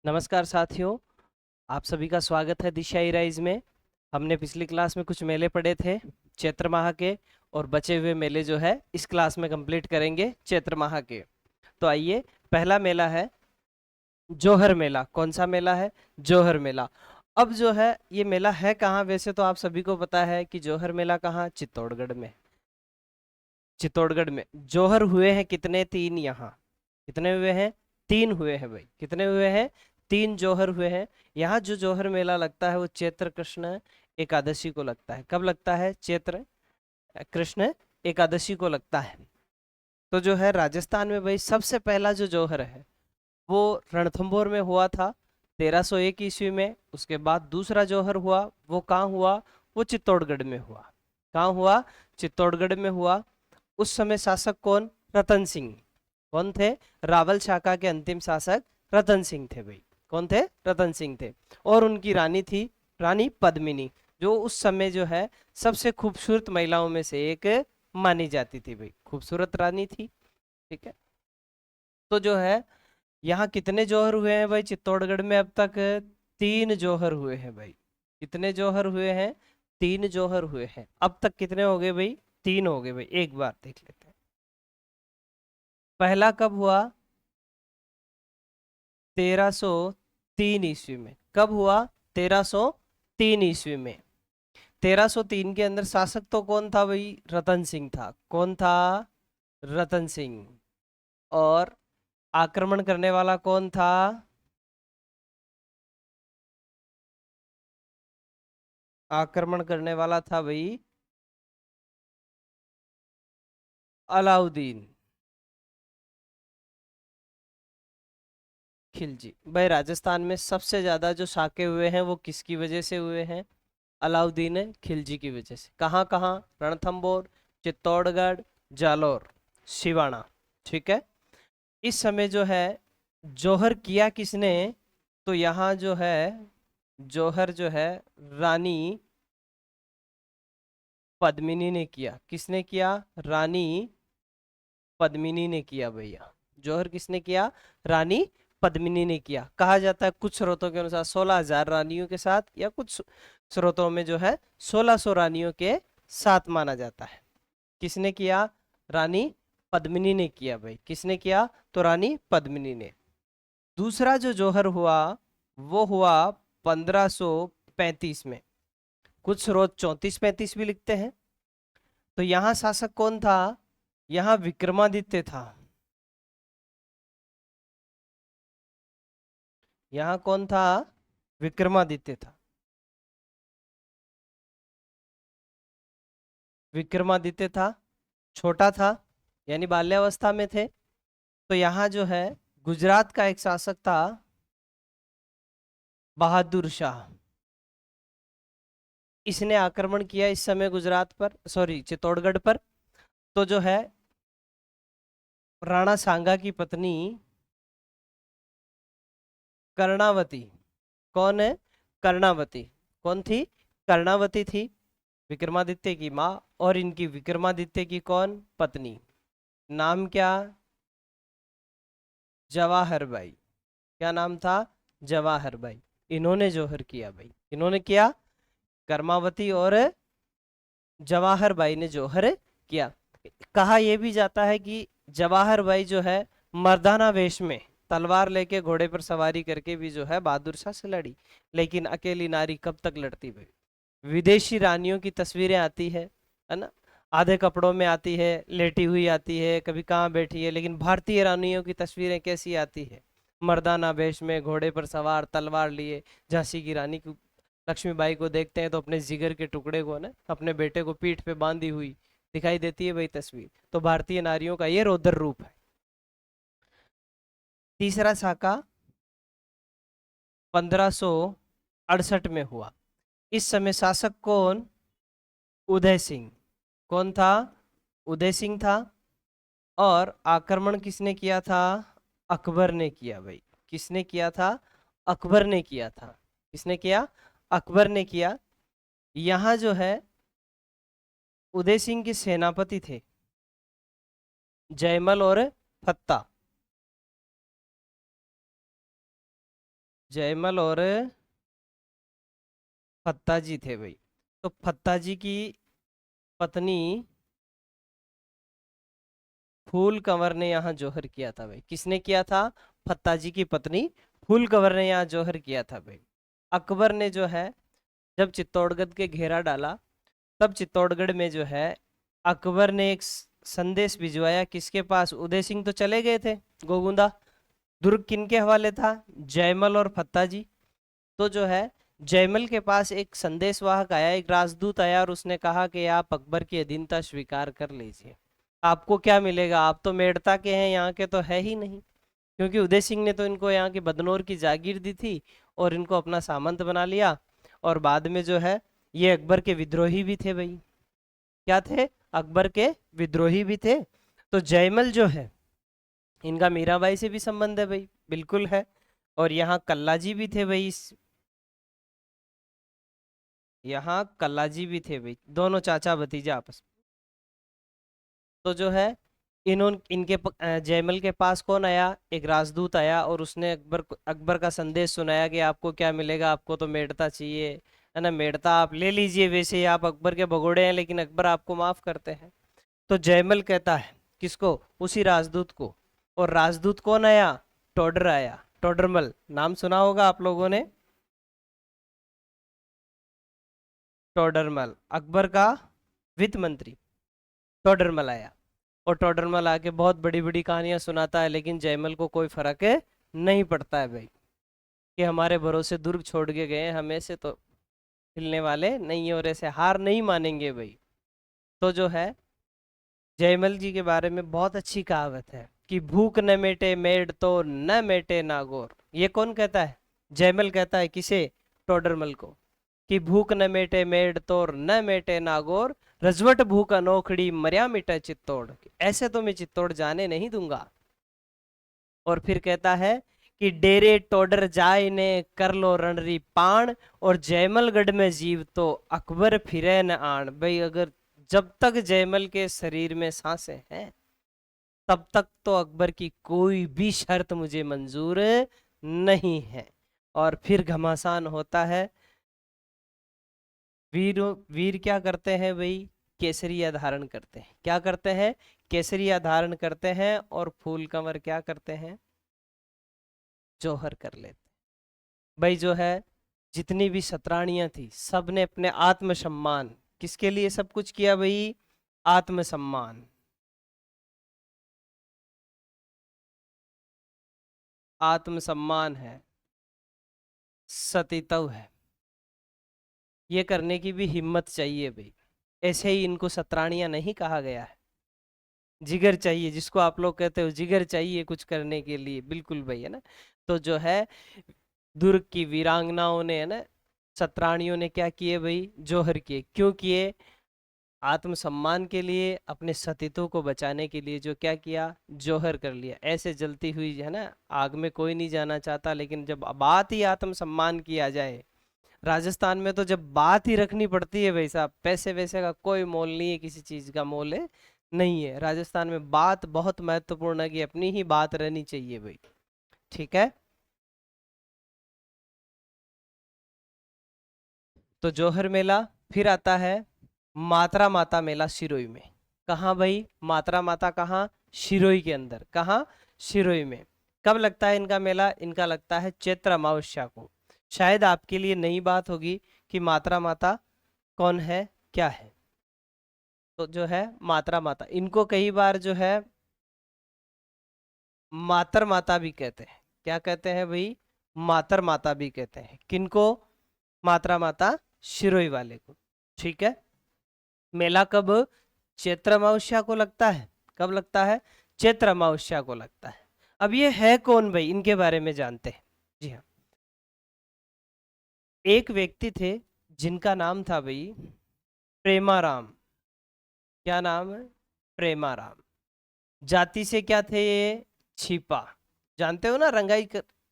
नमस्कार साथियों, आप सभी का स्वागत है दिशा इराइज में। हमने पिछली क्लास में कुछ मेले पढ़े थे चैत्र माह के, और बचे हुए मेले जो है इस क्लास में कंप्लीट करेंगे चैत्र माह के। तो आइए, पहला मेला है जोहर मेला। कौन सा मेला है? जोहर मेला। अब जो है ये मेला है कहाँ? वैसे तो आप सभी को पता है कि जोहर मेला कहाँ? चित्तौड़गढ़ में। चित्तौड़गढ़ में जोहर हुए हैं कितने? 3 यहाँ। कितने हुए हैं? 3 हुए हैं भाई। कितने हुए हैं? 3 जोहर हुए हैं। यहाँ जो जोहर मेला लगता है वो चैत्र कृष्ण एकादशी को लगता है। कब लगता है? चैत्र कृष्ण एकादशी को लगता है। तो जो है राजस्थान में भाई सबसे पहला जो जोहर है वो रणथंभौर में हुआ था 1301 ईस्वी में। उसके बाद दूसरा जोहर हुआ वो कहाँ हुआ? वो चित्तौड़गढ़ में हुआ। कहाँ हुआ? चित्तौड़गढ़ में हुआ। उस समय शासक कौन? रतन सिंह। कौन थे? रावल शाखा के अंतिम शासक रतन सिंह थे भाई। कौन थे? रतन सिंह थे। और उनकी रानी थी रानी पद्मिनी, जो उस समय जो है सबसे खूबसूरत महिलाओं में से एक मानी जाती थी भाई। खूबसूरत रानी थी। ठीक है। तो जो है यहाँ कितने जौहर हुए हैं भाई चित्तौड़गढ़ में अब तक? 3 जौहर हुए हैं भाई। कितने जौहर हुए हैं? 3 जौहर हुए हैं। अब तक कितने हो गए भाई? 3 हो गए भाई। एक बार देख लेते हैं। पहला कब हुआ? 1303 ईस्वी में। कब हुआ? 1303 ईस्वी में। 1303 के अंदर शासक तो कौन था भाई? रतन सिंह था। कौन था? रतन सिंह। और आक्रमण करने वाला कौन था? आक्रमण करने वाला था भाई अलाउद्दीन खिलजी। भाई राजस्थान में सबसे ज्यादा जो साके हुए हैं वो किसकी वजह से हुए हैं? अलाउद्दीन खिलजी की वजह से। कहाँ कहाँ? रणथंभौर, चित्तौड़गढ़, जालौर, सिवाना। ठीक है। इस समय जो है जौहर किया किसने? तो यहाँ जो है जौहर जो है रानी पद्मिनी ने किया। किसने किया? रानी पद्मिनी ने किया भैया। जौहर किसने किया? रानी पद्मिनी ने किया। कहा जाता है कुछ स्रोतों के अनुसार 16,000 रानियों के साथ, या कुछ स्रोतों में जो है 1600 रानियों के साथ माना जाता है। किसने किया? रानी पद्मिनी ने किया भाई। किसने किया? तो रानी पद्मिनी ने। दूसरा जो जौहर हुआ वो हुआ 1535 में। कुछ स्रोत 34-35 भी लिखते हैं। तो यहाँ शासक कौन था? यहाँ विक्रमादित्य था। यहाँ कौन था? विक्रमादित्य था। विक्रमादित्य था। छोटा था, यानी बाल्यावस्था में थे। तो यहाँ जो है गुजरात का एक शासक था बहादुर शाह। इसने आक्रमण किया इस समय गुजरात पर, सॉरी चित्तौड़गढ़ पर। तो जो है राणा सांगा की पत्नी कर्णावती। कौन है? कर्णावती। कौन थी? कर्णावती थी विक्रमादित्य की माँ। और इनकी विक्रमादित्य की कौन? पत्नी। नाम क्या? जवाहर बाई। क्या नाम था? जवाहर बाई। इन्होंने जौहर किया भाई। इन्होंने किया। कर्मावती और जवाहर बाई ने जौहर किया। कहा यह भी जाता है कि जवाहर बाई जो है मर्दाना वेश में तलवार लेके घोड़े पर सवारी करके भी जो है बहादुर शाह से लड़ी। लेकिन अकेली नारी कब तक लड़ती भाई? विदेशी रानियों की तस्वीरें आती है ना। आधे कपड़ों में आती है, लेटी हुई आती है, कभी कहाँ बैठी है। लेकिन भारतीय रानियों की तस्वीरें कैसी आती है? मर्दाना वेश में, घोड़े पर सवार, तलवार लिए। झांसी की रानी को, लक्ष्मीबाई को देखते हैं तो अपने जिगर के टुकड़े को ना, अपने बेटे को पीठ पे बांधी हुई दिखाई देती है भाई तस्वीर। तो भारतीय नारियों का ये रौद्र रूप है। तीसरा साका 1568 में हुआ। इस समय शासक कौन? उदय सिंह। कौन था? उदय सिंह था। और आक्रमण किसने किया था? अकबर ने किया भाई। किसने किया था? अकबर ने किया था। किसने किया? अकबर ने किया। यहाँ जो है उदय सिंह के सेनापति थे जयमल और फत्ता। जयमल और फत्ता जी थे भाई। तो फत्ता जी की पत्नी फूल कंवर ने यहाँ जौहर किया था भाई। किसने किया था? फत्ता जी की पत्नी फूल कंवर ने यहाँ जौहर किया था भाई। अकबर ने जो है जब चित्तौड़गढ़ के घेरा डाला, तब चित्तौड़गढ़ में जो है अकबर ने एक संदेश भिजवाया। किसके पास? उदय सिंह तो चले गए थे गोगुंदा। दुर्ग किनके हवाले था? जयमल और फत्ता जी। तो जो है जयमल के पास एक संदेशवाहक आया, एक राजदूत आया, और उसने कहा कि आप अकबर की अधीनता स्वीकार कर लीजिए। आपको क्या मिलेगा? आप तो मेड़ता के हैं, यहाँ के तो है ही नहीं। क्योंकि उदय सिंह ने तो इनको यहाँ की बदनौर की जागीर दी थी और इनको अपना सामंत बना लिया। और बाद में जो है ये अकबर के विद्रोही भी थे भाई। क्या थे? अकबर के विद्रोही भी थे। तो जयमल जो है इनका मीराबाई से भी संबंध है भाई, बिल्कुल है। और यहाँ कल्ला जी भी थे भाई, यहाँ कल्ला जी भी थे भाई, दोनों चाचा भतीजा आपस में। तो जो है जयमल के पास कौन आया? एक राजदूत आया और उसने अकबर का संदेश सुनाया कि आपको क्या मिलेगा, आपको तो मेड़ता चाहिए, है ना, मेड़ता आप ले लीजिए, वैसे ही आप अकबर के भगोड़े हैं, लेकिन अकबर आपको माफ करते हैं। तो जयमल कहता है किसको? उसी राजदूत को। और राजदूत कौन आया? टोडर आया, टोडरमल नाम सुना होगा आप लोगों ने। टोडरमल अकबर का वित्त मंत्री टोडरमल आया। और टोडरमल आके बहुत बड़ी बड़ी कहानियां सुनाता है, लेकिन जयमल को कोई फर्क नहीं पड़ता है भाई, कि हमारे भरोसे दुर्ग छोड़ के गए हैं, हमें से तो हिलने वाले नहीं है और ऐसे हार नहीं मानेंगे भाई। तो जो है जयमल जी के बारे में बहुत अच्छी कहावत है कि भूख न मेटे मेड़ तो न मेटे नागौर। ये कौन कहता है? जयमल कहता है। किसे? टोडरमल को। कि भूख न मेटे मेड़ तोर न मेटे नागौर, रजवट भूख अनोखड़ी मर्या मिटे चित्तौड़। ऐसे तो मैं चित्तौड़ जाने नहीं दूंगा। और फिर कहता है कि डेरे टोडर जाए ने कर लो रणरी पाण, और जयमलगढ़ में जीव तो अकबर फिरे न आण। भाई अगर जब तक जयमल के शरीर में सांसें हैं, तब तक तो अकबर की कोई भी शर्त मुझे मंजूर नहीं है। और फिर घमासान होता है। वीर वीर क्या करते हैं भाई? केसरिया धारण करते हैं। क्या करते हैं? केसरिया धारण करते हैं। और फूल कंवर क्या करते हैं? जौहर कर लेते हैं भाई। जो है जितनी भी सतरानियां थी, सब ने अपने आत्मसम्मान, किसके लिए सब कुछ किया भाई? आत्मसम्मान। आत्मसम्मान है, सतीत्व है, ये करने की भी हिम्मत चाहिए भाई। ऐसे ही इनको सतरानियां नहीं कहा गया है। जिगर चाहिए, जिसको आप लोग कहते हो जिगर चाहिए कुछ करने के लिए, बिल्कुल भाई, है ना। तो जो है दुर्ग की वीरांगनाओं ने, है ना, सतरानियों ने क्या किए भाई? जौहर किए। क्यों किए? आत्मसम्मान के लिए, अपने सतीत्व को बचाने के लिए। जो क्या किया? जौहर कर लिया। ऐसे जलती हुई, है ना, आग में कोई नहीं जाना चाहता, लेकिन जब बात ही आत्मसम्मान की आ जाए, राजस्थान में तो जब बात ही रखनी पड़ती है भाई साहब, पैसे वैसे का कोई मोल नहीं है, किसी चीज का मोल है नहीं है। राजस्थान में बात बहुत महत्वपूर्ण है, कि अपनी ही बात रहनी चाहिए भाई। ठीक है। तो जौहर मेला। फिर आता है मात्रा माता मेला सिरोई में। कहाँ भाई? मात्रा माता कहाँ? सिरोई के अंदर। कहाँ? सिरोई में। कब लगता है इनका मेला? इनका लगता है चैत्र अमावस्या को। शायद आपके लिए नई बात होगी कि मात्रा माता कौन है, क्या है। तो जो है मात्रा माता, इनको कई बार जो है मातर माता भी कहते हैं। क्या कहते हैं भाई? मातर माता भी कहते हैं। किनको? मात्रा माता शिरोई वाले को। ठीक है। मेला कब? चैत्र अमावस्या को लगता है। कब लगता है? चैत्र अमावस्या को लगता है। अब ये है कौन भाई, इनके बारे में जानते हैं। जी हाँ, एक व्यक्ति थे जिनका नाम था भाई प्रेमाराम। क्या नाम है? प्रेमाराम। जाति से क्या थे ये? छिपा। जानते हो ना,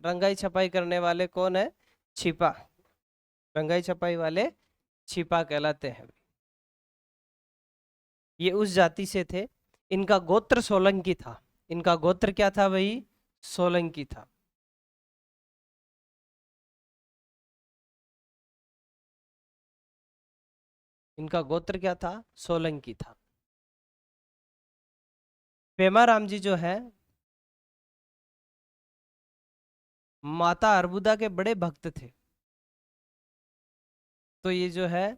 रंगाई छपाई करने वाले कौन है? छिपा। रंगाई छपाई वाले छिपा कहलाते हैं। ये उस जाति से थे। इनका गोत्र सोलंकी था। इनका गोत्र क्या था भाई? सोलंकी था। इनका गोत्र क्या था? सोलंकी था। पेमाराम जी जो है माता अर्बुदा के बड़े भक्त थे। तो ये जो है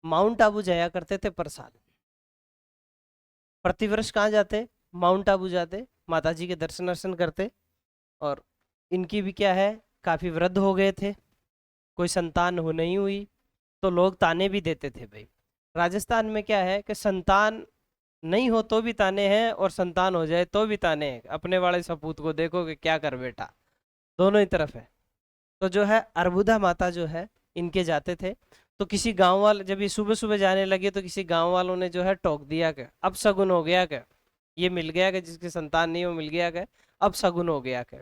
माउंट आबू जाया करते थे पर साल। प्रतिवर्ष कहाँ जाते? माउंट आबू जाते, माता जी के दर्शन वर्शन करते। और इनकी भी क्या है, काफी वृद्ध हो गए थे, कोई संतान हो नहीं हुई, तो लोग ताने भी देते थे भाई। राजस्थान में क्या है कि संतान नहीं हो तो भी ताने हैं, और संतान हो जाए तो भी ताने हैं। अपने वाले सपूत को देखो कि क्या कर बेटा, दोनों ही तरफ है। तो जो है अर्बुदा माता जो है इनके जाते थे। तो किसी गांव वाले जब ये सुबह सुबह जाने लगे तो किसी गांव वालों ने जो है टोक दिया कि अब शगुन हो गया क्या, ये मिल गया कि जिसकी संतान नहीं वो मिल गया क्या, अब शगुन हो गया क्या।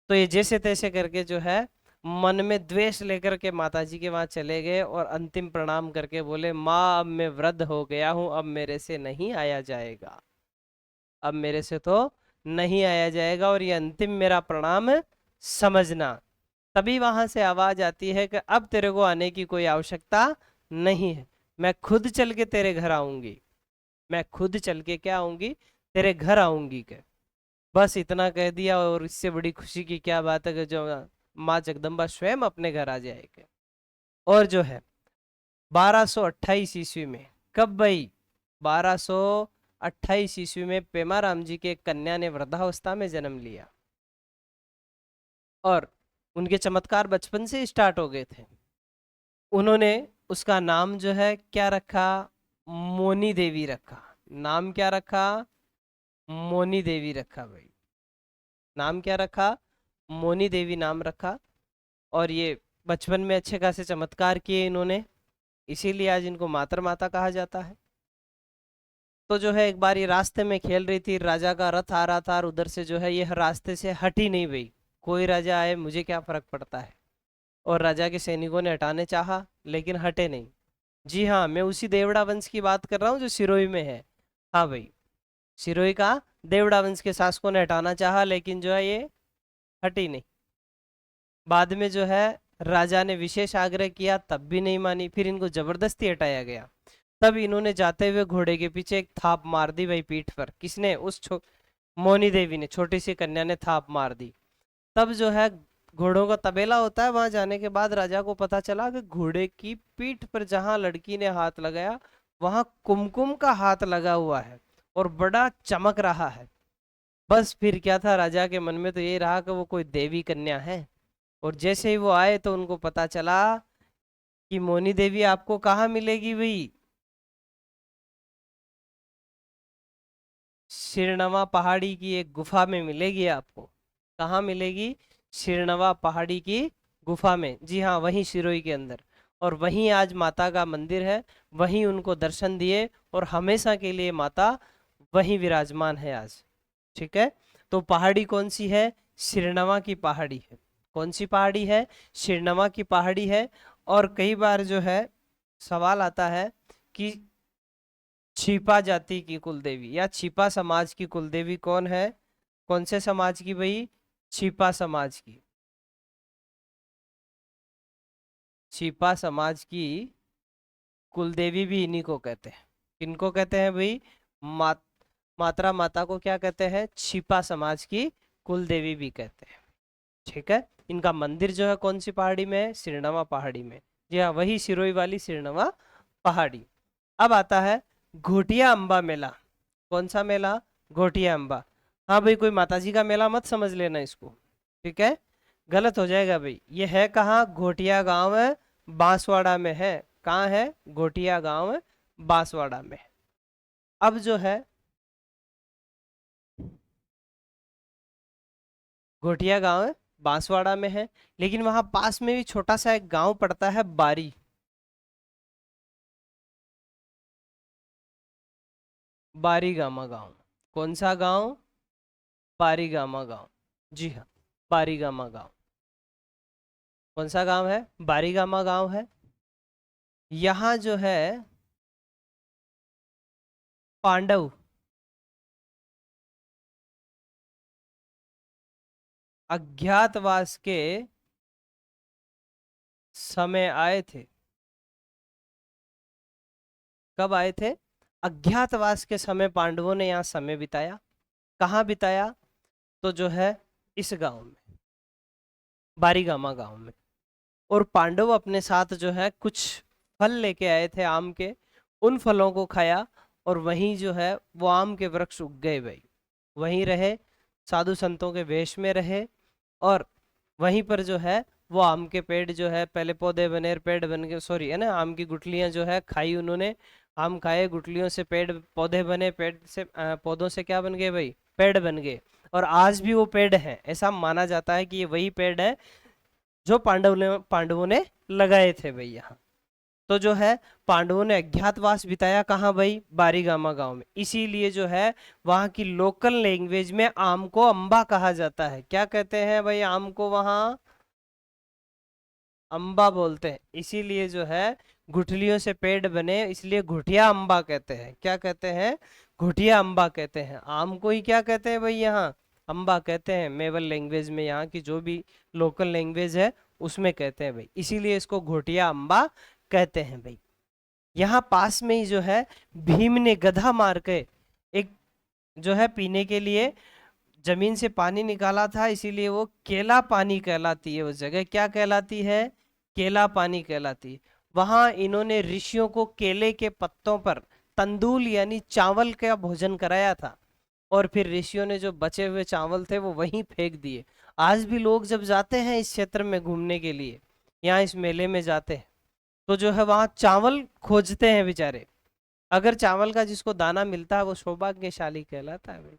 तो ये जैसे तैसे करके जो है मन में द्वेष लेकर के माता जी के वहां चले गए और अंतिम प्रणाम करके बोले, माँ अब मैं वृद्ध हो गया हूँ, अब मेरे से नहीं आया जाएगा, अब मेरे से तो नहीं आया जाएगा, और ये अंतिम मेरा प्रणाम समझना। तभी वहां से आवाज आती है कि अब तेरे को आने की कोई आवश्यकता नहीं है, मैं खुद चल के तेरे घर आऊंगी, मैं खुद चल के क्या आऊंगी, तेरे घर आऊंगी के। बस इतना कह दिया, और इससे बड़ी खुशी की क्या बात है कि जो माँ जगदम्बा स्वयं अपने घर आ जाएगी। और जो है 1228 ईस्वी में, कब भाई? 1228 ईस्वी में पेमाराम जी के एक कन्या ने वृद्धावस्था में जन्म लिया, और उनके चमत्कार बचपन से स्टार्ट हो गए थे। उन्होंने उसका नाम जो है क्या रखा? मोनी देवी रखा। नाम क्या रखा? मोनी देवी रखा भाई। नाम क्या रखा? मोनी देवी नाम रखा। और ये बचपन में अच्छे खासे चमत्कार किए इन्होंने, इसीलिए आज इनको मातर माता कहा जाता है। तो जो है एक बार ये रास्ते में खेल रही थी, राजा का रथ आ रहा था, और उधर से जो है ये रास्ते से हट ही नहीं गई। कोई राजा आए मुझे क्या फर्क पड़ता है। और राजा के सैनिकों ने हटाने चाहा लेकिन हटे नहीं। जी हाँ, मैं उसी देवड़ा वंश की बात कर रहा हूँ जो सिरोही में है। हाँ भाई, सिरोही का देवड़ा वंश के शासकों ने हटाना चाहा लेकिन जो है ये हटी नहीं। बाद में जो है राजा ने विशेष आग्रह किया तब भी नहीं मानी, फिर इनको जबरदस्ती हटाया गया। तब इन्होंने जाते हुए घोड़े के पीछे एक थाप मार दी भाई पीठ पर। किसने? मोनी देवी ने, छोटी सी कन्या ने थाप मार दी। तब जो है घोड़ों का तबेला होता है, वहां जाने के बाद राजा को पता चला कि घोड़े की पीठ पर जहां लड़की ने हाथ लगाया वहां कुमकुम का हाथ लगा हुआ है और बड़ा चमक रहा है। बस फिर क्या था, राजा के मन में तो ये रहा कि वो कोई देवी कन्या है। और जैसे ही वो आए तो उनको पता चला कि मोनी देवी आपको कहाँ मिलेगी भाई? सिरनवा पहाड़ी की एक गुफा में मिलेगी आपको। कहाँ मिलेगी? सिरनवा पहाड़ी की गुफा में, जी हाँ, वहीं सिरोही के अंदर। और वहीं आज माता का मंदिर है, वहीं उनको दर्शन दिए, और हमेशा के लिए माता वहीं विराजमान है आज। ठीक है। तो पहाड़ी कौन सी है? सिरनवा की पहाड़ी है। कौन सी पहाड़ी है? सिरनवा की पहाड़ी है। और कई बार जो है सवाल आता है कि छिपा जाति की कुलदेवी या छिपा समाज की कुलदेवी कौन है? कौन से समाज की भाई? छिपा समाज की। छिपा समाज की कुलदेवी भी इन्हीं को कहते हैं। किनको कहते हैं भाई? मात मात्रा माता को क्या कहते हैं? छिपा समाज की कुलदेवी भी कहते हैं। ठीक है। इनका मंदिर जो है कौन सी पहाड़ी में है? सिरनवा पहाड़ी में। जी हाँ, वही सिरोही वाली सिरनवा पहाड़ी। अब आता है घोटिया अम्बा मेला। कौन सा मेला? घोटिया अम्बा। हाँ भाई, कोई माताजी का मेला मत समझ लेना इसको, ठीक है? गलत हो जाएगा भाई। ये है कहाँ? घोटिया गांव है, बांसवाड़ा में है। कहाँ है? घोटिया गांव है, बांसवाड़ा में। अब जो है घोटिया गांव है, बांसवाड़ा में है, लेकिन वहां पास में भी छोटा सा एक गांव पड़ता है, बारी। बारी गामा गांव। कौन सा गांव? बारी गामा गांव। जी हाँ, बारी गामा गांव। कौन सा गांव है? बारी गामा गांव है। यहाँ जो है पांडव अज्ञातवास के समय आए थे। कब आए थे? अज्ञातवास के समय पांडवों ने यहाँ समय बिताया। कहाँ बिताया? तो जो है इस गांव में, बारीगामा गांव में। और पांडव अपने साथ जो है कुछ फल लेके आए थे आम के, उन फलों को खाया, और वहीं जो है वो आम के वृक्ष उग गए भाई। वहीं रहे, साधु संतों के वेश में रहे, और वहीं पर जो है वो आम के पेड़ जो है, पहले पौधे बने, पेड़ बन गए, सॉरी है ना, आम की गुठलियां जो है खाई उन्होंने, आम खाए, गुठलियों से पेड़ पौधे बने, पेड़ से पौधों से क्या बन गए भाई? पेड़ बन गए। और आज भी वो पेड़ है, ऐसा माना जाता है कि ये वही पेड़ है जो पांडवों ने लगाए थे भाई यहाँ। तो जो है पांडवों ने अज्ञातवास बिताया कहाँ भाई? बारीगामा गांव में। इसीलिए जो है वहाँ की लोकल लैंग्वेज में आम को अम्बा कहा जाता है। क्या कहते हैं भाई आम को? वहाँ अम्बा बोलते हैं। इसीलिए जो है गुठलियों से पेड़ बने, इसलिए घुटिया अम्बा कहते हैं। क्या कहते हैं? घुटिया अम्बा कहते हैं। आम को ही क्या कहते हैं भाई यहाँ? अम्बा कहते हैं। मेवल लैंग्वेज में, यहाँ की जो भी लोकल लैंग्वेज है उसमें कहते हैं भाई, इसीलिए इसको घोटिया अम्बा कहते हैं भाई। यहाँ पास में ही जो है भीम ने गधा मार के एक जो है पीने के लिए जमीन से पानी निकाला था, इसीलिए वो केला पानी कहलाती है। वो जगह क्या कहलाती है? केला पानी कहलाती है। वहां इन्होंने ऋषियों को केले के पत्तों पर तंदूल यानी चावल का भोजन कराया था, और फिर ऋषियों ने जो बचे हुए चावल थे वो वहीं फेंक दिए। आज भी लोग जब जाते हैं इस क्षेत्र में घूमने के लिए, यहाँ इस मेले में जाते हैं, तो जो है वहां चावल खोजते हैं बेचारे। अगर चावल का जिसको दाना मिलता है वो सौभाग्यशाली कहलाता है भाई।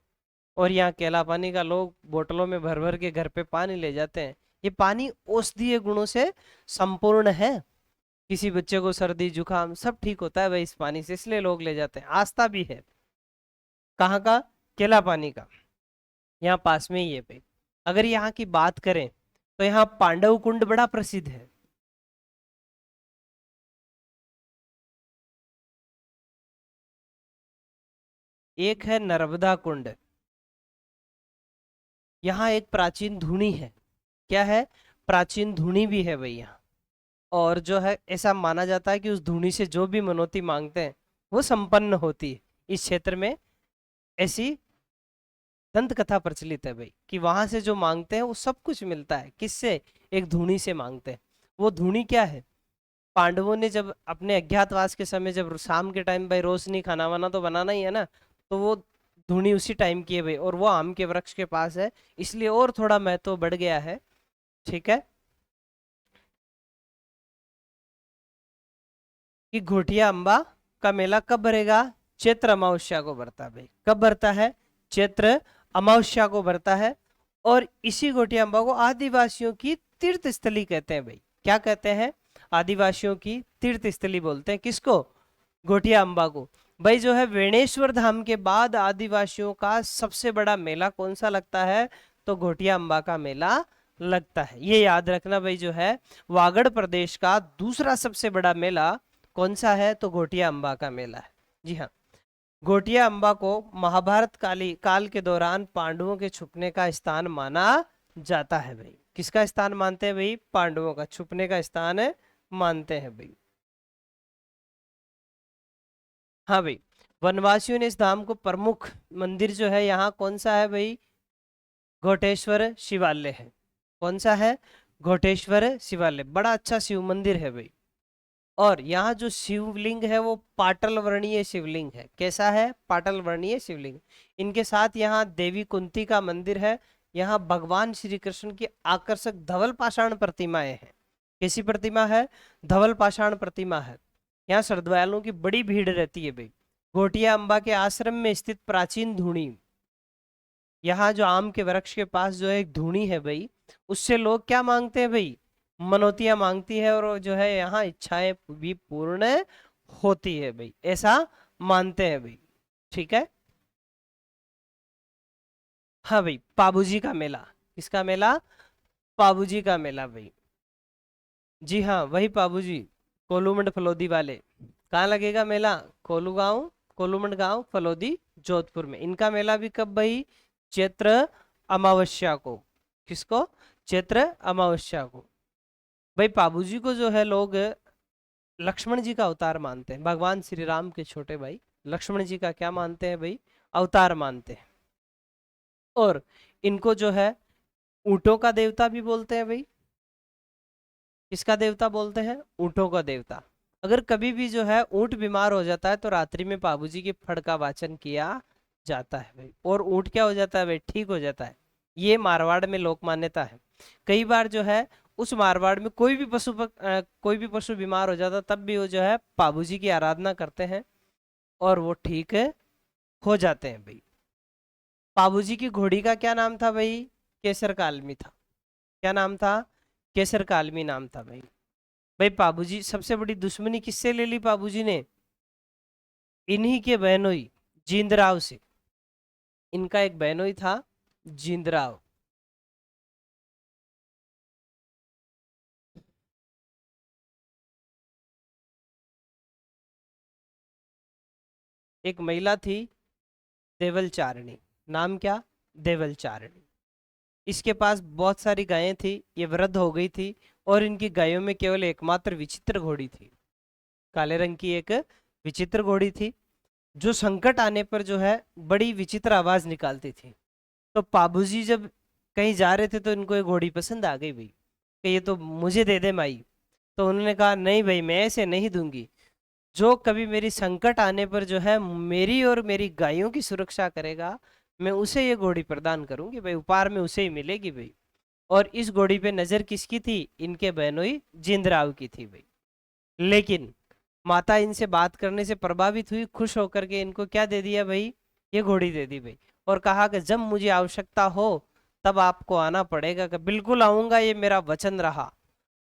और यहाँ केला पानी का लोग बोतलों में भर भर के घर पे पानी ले जाते हैं। ये पानी औषधीय गुणों से संपूर्ण है। किसी बच्चे को सर्दी जुकाम सब ठीक होता है भाई इस पानी से, इसलिए लोग ले जाते हैं। आस्था भी है। कहाँ का? केला पानी का। यहाँ पास में ही है भाई। अगर यहाँ की बात करें तो यहाँ पांडव कुंड बड़ा प्रसिद्ध है। एक है नर्मदा कुंड। यहाँ एक प्राचीन धुनी है। क्या है? प्राचीन धुनी भी है भाई यहाँ। और जो है ऐसा माना जाता है कि उस धुनी से जो भी मनौती मांगते हैं वो संपन्न होती है। इस क्षेत्र में ऐसी दंत कथा प्रचलित है भाई कि वहां से जो मांगते हैं वो सब कुछ मिलता है। किससे? एक धुनी से मांगते हैं। वो धुनी क्या है? पांडवों ने जब अपने अज्ञातवास के समय, जब शाम के टाइम भाई रोशनी खाना वाना तो बनाना ही है ना, तो वो धुनी उसी टाइम की है भाई, और वो आम के वृक्ष के पास है, इसलिए और थोड़ा महत्व बढ़ गया है। ठीक है। कि घोटिया अम्बा का मेला कब भरेगा? चैत्र अमावस्या को भरता है भाई। कब भरता है? चैत्र अमावस्या को भरता है। और इसी घोटिया अम्बा को आदिवासियों की तीर्थ स्थली कहते हैं भाई। क्या कहते हैं? आदिवासियों की तीर्थ स्थली बोलते हैं। किसको? घोटिया अम्बा को। भाई जो है वेणेश्वर धाम के बाद आदिवासियों का सबसे बड़ा मेला कौन सा लगता है? तो घोटिया अम्बा का मेला लगता है। ये याद रखना भाई। जो है वागड़ प्रदेश का दूसरा सबसे बड़ा मेला कौन सा है? तो घोटिया अम्बा का मेला है। जी हाँ। घोटिया अम्बा को महाभारत काल के दौरान पांडवों के छुपने का स्थान माना जाता है भाई। किसका स्थान मानते हैं भाई? पांडवों का छुपने का स्थान है मानते हैं भाई। हाँ भाई। वनवासियों ने इस धाम को प्रमुख मंदिर जो है यहाँ कौन सा है भाई? घोटेश्वर शिवालय है। कौन सा है? घोटेश्वर शिवालय। बड़ा अच्छा शिव मंदिर है भाई। और यहाँ जो शिवलिंग है वो पाटल वर्णीय शिवलिंग है। कैसा है? पाटल वर्णीय शिवलिंग। इनके साथ यहाँ देवी कुंती का मंदिर है। यहाँ भगवान श्री कृष्ण की आकर्षक धवल पाषाण प्रतिमाएं हैं। कैसी प्रतिमा है? धवल पाषाण प्रतिमा है। यहाँ श्रद्धालुओं की बड़ी भीड़ रहती है भाई। घोटिया अम्बा के आश्रम में स्थित प्राचीन धूणी, यहाँ जो आम के वृक्ष के पास जो है एक धूणी है भाई, उससे लोग क्या मांगते हैं भाई? मनौतियां मांगती है, और जो है यहाँ इच्छाएं भी पूर्ण होती है भाई, ऐसा मानते हैं भाई। ठीक है। हाँ भाई, पाबूजी का मेला। किसका मेला? पाबूजी का मेला भाई। जी हाँ, वही पाबूजी, कोलूमंड फलोदी वाले। कहाँ लगेगा मेला? कोलू गांव, कोलूमंड गांव, फलोदी, जोधपुर में। इनका मेला भी कब भाई? चैत्र अमावस्या को। किसको? चैत्र अमावस्या को। भाई पाबूजी को जो है लोग लक्ष्मण जी का अवतार मानते हैं, भगवान श्री राम के छोटे भाई लक्ष्मण जी का क्या मानते हैं भाई, अवतार मानते हैं। और इनको जो है ऊंटों का देवता भी बोलते हैं भाई। किसका देवता बोलते हैं, ऊंटों का देवता। अगर कभी भी जो है ऊंट बीमार हो जाता है तो रात्रि में बाबूजी के फड़ का वाचन किया जाता है भाई, और ऊंट क्या हो जाता है भाई, ठीक हो जाता है। ये मारवाड़ में लोक मान्यता है। कई बार जो है उस मारवाड़ में कोई भी पशु बीमार हो जाता तब भी वो जो है बाबूजी की आराधना करते हैं और वो ठीक हो जाते हैं भाई। बाबूजी की घोड़ी का क्या नाम था भाई, केसर कालमी था। क्या नाम था, केसर कालमी नाम था भाई। भाई बाबूजी सबसे बड़ी दुश्मनी किससे ले ली बाबूजी ने, इन्हीं के बहनोई जींदराव से। इनका एक बहनोई था जींदराव। एक महिला थी देवल चारणी। नाम क्या, देवल चारणी। इसके पास बहुत सारी गायें थी, ये वृद्ध हो गई थी और इनकी गायों में केवल एकमात्र विचित्र घोड़ी थी। काले रंग की एक विचित्र घोड़ी थी जो संकट आने पर जो है बड़ी विचित्र आवाज निकालती थी। तो पाबूजी जब कहीं जा रहे थे तो इनको ये घोड़ी पसंद आ गई भाई, कि ये तो मुझे दे दे माई। तो उन्होंने कहा नहीं भाई, मैं ऐसे नहीं दूंगी। जो कभी मेरी संकट आने पर जो है मेरी और मेरी गायों की सुरक्षा करेगा, मैं उसे ये घोड़ी प्रदान करूंगी भाई, उपहार में उसे ही मिलेगी भाई। और इस घोड़ी पे नजर किसकी थी, इनके बहनोई जिंदराव की थी भाई। लेकिन माता इनसे बात करने से प्रभावित हुई, खुश होकर के इनको क्या दे दिया भाई, ये घोड़ी दे दी भाई। और कहा कि जब मुझे आवश्यकता हो तब आपको आना पड़ेगा, कि बिल्कुल आऊंगा, ये मेरा वचन रहा।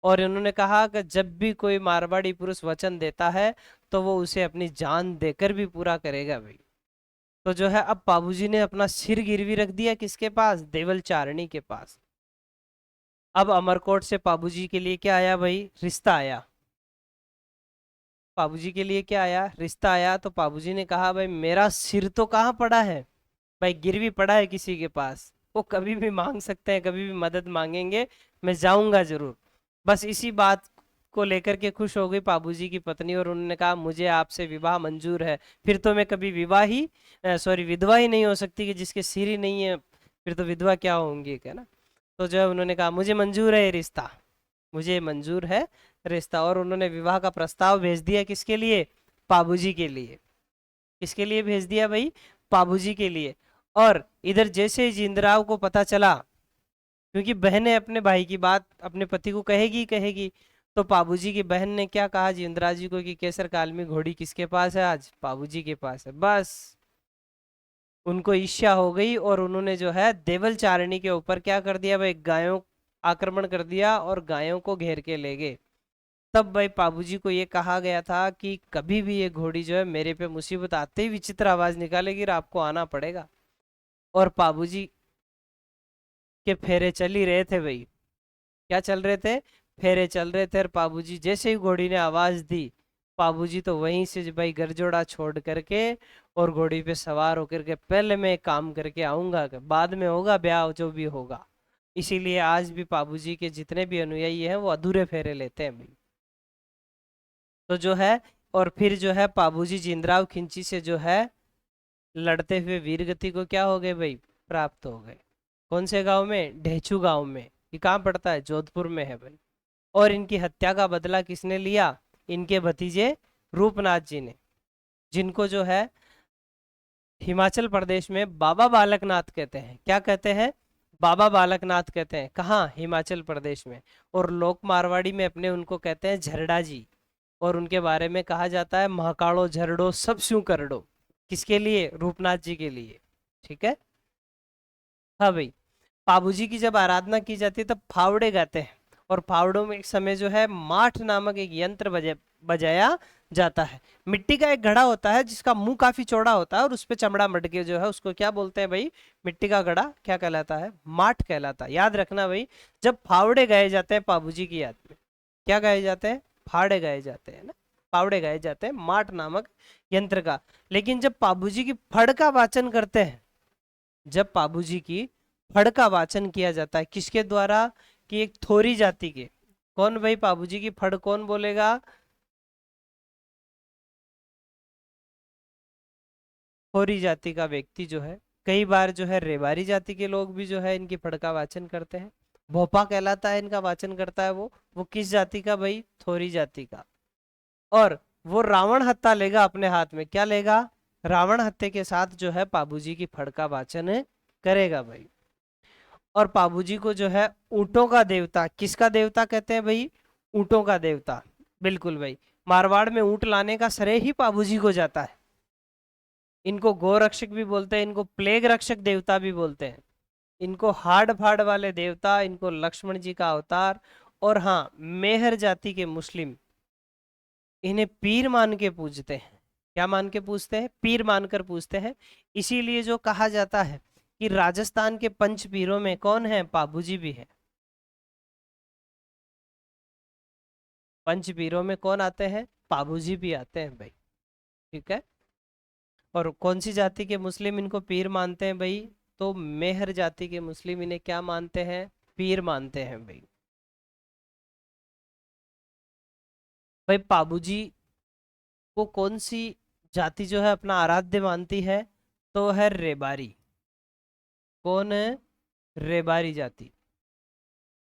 और इन्होंने कहा कि जब भी कोई मारवाड़ी पुरुष वचन देता है तो वो उसे अपनी जान देकर भी पूरा करेगा भाई। तो जो है अब बाबूजी ने अपना सिर गिरवी रख दिया किसके पास, देवल चारणी के पास। अब अमरकोट से बाबूजी के लिए क्या आया भाई, रिश्ता आया। बाबूजी के लिए क्या आया, रिश्ता आया। तो बाबूजी ने कहा भाई मेरा सिर तो कहाँ पड़ा है भाई, गिरवी पड़ा है किसी के पास, वो कभी भी मांग सकते हैं, कभी भी मदद मांगेंगे, मैं जाऊंगा जरूर। बस इसी बात को लेकर के खुश हो गई बाबूजी की पत्नी, और उन्होंने कहा मुझे आपसे विवाह मंजूर है। फिर तो मैं कभी विधवा ही नहीं हो सकती, कि जिसके सिर ही नहीं है फिर तो विधवा क्या होंगी, क्या ना। तो जो है उन्होंने कहा मुझे मंजूर है ये रिश्ता, मुझे मंजूर है रिश्ता। और उन्होंने विवाह का प्रस्ताव भेज दिया किसके लिए, बाबूजी के लिए। किसके लिए भेज दिया भाई, बाबूजी के लिए। और इधर जैसे ही जिंदराव को पता चला, क्योंकि बहनें अपने भाई की बात अपने पति को कहेगी ही कहेगी, तो बाबूजी की बहन ने क्या कहा जिंदराव जी को कि केसर काल में घोड़ी किसके पास है, आज बाबूजी के पास है। बस उनको ईर्ष्या हो गई और उन्होंने जो है देवल चारणी के ऊपर क्या कर दिया भाई, गायों आक्रमण कर दिया और गायों को घेर के ले गए। तब भाई बाबूजी को ये कहा गया था कि कभी भी ये घोड़ी जो है मेरे पे मुसीबत आते ही विचित्र आवाज निकालेगी और आपको आना पड़ेगा। और बाबूजी के फेरे चल ही रहे थे भाई। क्या चल रहे थे, फेरे चल रहे थे। और बाबूजी जैसे ही घोड़ी ने आवाज दी, बाबूजी तो वहीं से भाई गरजोड़ा छोड़ करके और घोड़ी पे सवार होकर के पहले मैं एक काम करके आऊंगा, बाद में होगा ब्याह जो भी होगा। इसीलिए आज भी बाबूजी के जितने भी अनुयायी हैं वो अधूरे फेरे लेते हैं भाई। तो जो है और फिर जो है बाबूजी जिंदराव खिंची से जो है लड़ते हुए वीरगति को क्या हो गए भाई, प्राप्त हो गए। कौन से गांव में, ढेचू गांव में। ये कहाँ पड़ता है, जोधपुर में है भाई। और इनकी हत्या का बदला किसने लिया, इनके भतीजे रूपनाथ जी ने, जिनको जो है हिमाचल प्रदेश में बाबा बालकनाथ कहते हैं। क्या कहते हैं, बाबा बालकनाथ कहते हैं। कहाँ, हिमाचल प्रदेश में। और लोक मारवाड़ी में अपने उनको कहते हैं झरडा जी। और उनके बारे में कहा जाता है महाकाड़ो झरडो सब स्यों करडो। किसके लिए, रूपनाथ जी के लिए। ठीक है। हाँ भाई, बाबूजी की जब आराधना की जाती है तब फावड़े गाते हैं। और फावड़ों में एक समय जो है माठ नामक एक यंत्र बजाया जाता है। मिट्टी का एक घड़ा होता है जिसका मुंह काफी चौड़ा होता है और उस पे चमड़ा मटके जो है उसको क्या बोलते हैं भाई, मिट्टी का घड़ा क्या कहलाता है, माठ कहलाता है। याद रखना भाई, जब फावड़े गाए जाते हैं बाबूजी की याद में, क्या गाए जाते हैं, फावड़े गाए जाते हैं ना, फावड़े गाए जाते हैं माठ नामक यंत्र का। लेकिन जब बाबूजी की फड़ का वाचन करते हैं, जब बाबूजी की फड़ का वाचन किया जाता है किसके द्वारा, कि एक थोरी जाति के। कौन भाई, बाबूजी की फड़ कौन बोलेगा, थोरी जाति का व्यक्ति जो है, कई बार जो है रेबारी जाति के लोग भी जो है इनकी फड़ का वाचन करते हैं। भोपा कहलाता है इनका वाचन करता है वो किस जाति का भाई? थोरी जाति का। और वो रावण हत्या लेगा अपने हाथ में, क्या लेगा? रावण हत्या के साथ जो है पाबूजी की फड़ का वाचन करेगा भाई। और पाबूजी को जो है ऊंटों का देवता, किसका देवता कहते हैं भाई? ऊंटों का देवता, बिल्कुल भाई। मारवाड़ में ऊंट लाने का श्रेय ही पाबूजी को जाता है। इनको गोरक्षक भी बोलते हैं, इनको प्लेग रक्षक देवता भी बोलते हैं, इनको हाड़ फाड़ वाले देवता, इनको लक्ष्मण जी का अवतार। और हाँ, मेहर जाति के मुस्लिम इन्हें पीर मान के पूजते हैं। क्या मान के पूजते हैं? पीर मानकर पूजते हैं। इसीलिए जो कहा जाता है कि राजस्थान के पंच पीरों में कौन है? पाबूजी भी है। पंच पीरों में कौन आते हैं? पाबूजी भी आते हैं भाई, ठीक है। और कौन सी जाति के मुस्लिम इनको पीर मानते हैं भाई? तो मेहर जाति के मुस्लिम इन्हें क्या मानते हैं? पीर मानते हैं भाई। भाई पाबूजी को कौन सी जाति जो है अपना आराध्य मानती है? तो है रेबारी। कौन है? रेबारी जाति।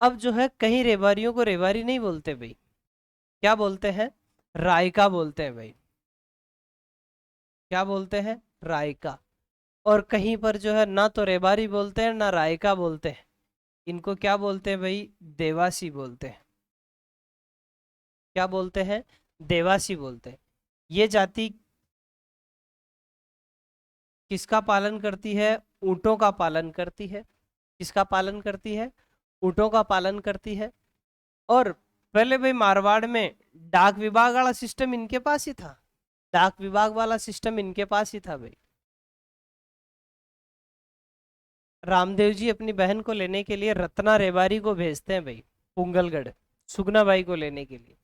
अब जो है कहीं रेबारियों को रेबारी नहीं बोलते भाई, क्या बोलते हैं? रायका बोलते हैं भाई। क्या बोलते हैं? रायका। और कहीं पर जो है ना तो रेबारी बोलते हैं ना रायका बोलते हैं, इनको क्या बोलते हैं भाई? देवासी बोलते हैं। क्या बोलते हैं? देवासी बोलते हैं। ये जाति किसका पालन करती है? ऊंटों का पालन करती है। किसका पालन करती है? ऊंटों का पालन करती है। और पहले भाई मारवाड़ में डाक विभाग वाला सिस्टम इनके पास ही था। डाक विभाग वाला सिस्टम इनके पास ही था भाई। रामदेव जी अपनी बहन को लेने के लिए रत्ना रेवारी को भेजते हैं भाई पुंगलगढ़, सुगना बाई को लेने के लिए।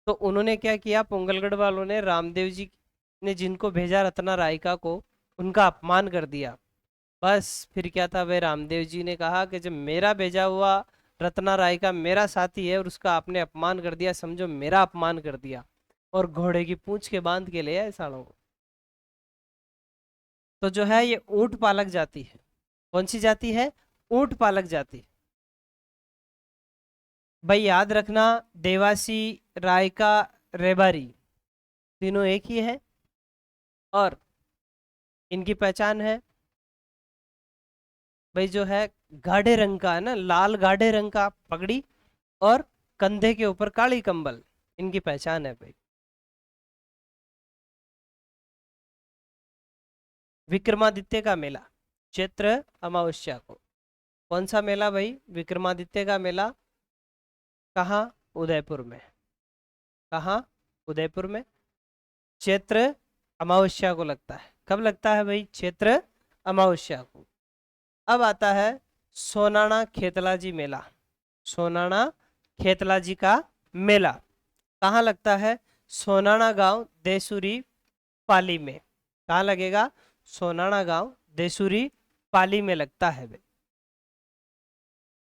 तो उन्होंने क्या किया? पुंगलगढ़ वालों ने रामदेव जी ने जिनको भेजा रत्ना रायका को, उनका अपमान कर दिया। बस फिर क्या था भाई, रामदेव जी ने कहा कि जब मेरा भेजा हुआ रत्ना रायका मेरा साथी है और उसका आपने अपमान कर दिया, समझो मेरा अपमान कर दिया। और घोड़े की पूंछ के बांध के ले आए सालों को। तो जो है ये ऊंट पालक जाति है। कौन सी जाति है? ऊंट पालक जाति। भाई याद रखना, देवासी, रायका, रेबारी तीनों एक ही है। और इनकी पहचान है भाई जो है गाढ़े रंग का है ना, लाल गाढ़े रंग का पगड़ी और कंधे के ऊपर काली कंबल, इनकी पहचान है भाई। विक्रमादित्य का मेला चैत्र अमावस्या को। कौन सा मेला भाई? विक्रमादित्य का मेला। कहाँ? उदयपुर में। कहाँ? उदयपुर में। चैत्र अमावस्या को लगता है। कब लगता है भाई? चैत्र अमावस्या को। अब आता है सोनाना खेतला जी मेला। सोनाना खेतला जी का मेला कहाँ लगता है? सोनाना गांव देसुरी पाली में। कहाँ लगेगा? सोनाना गांव देसुरी पाली में लगता है भाई।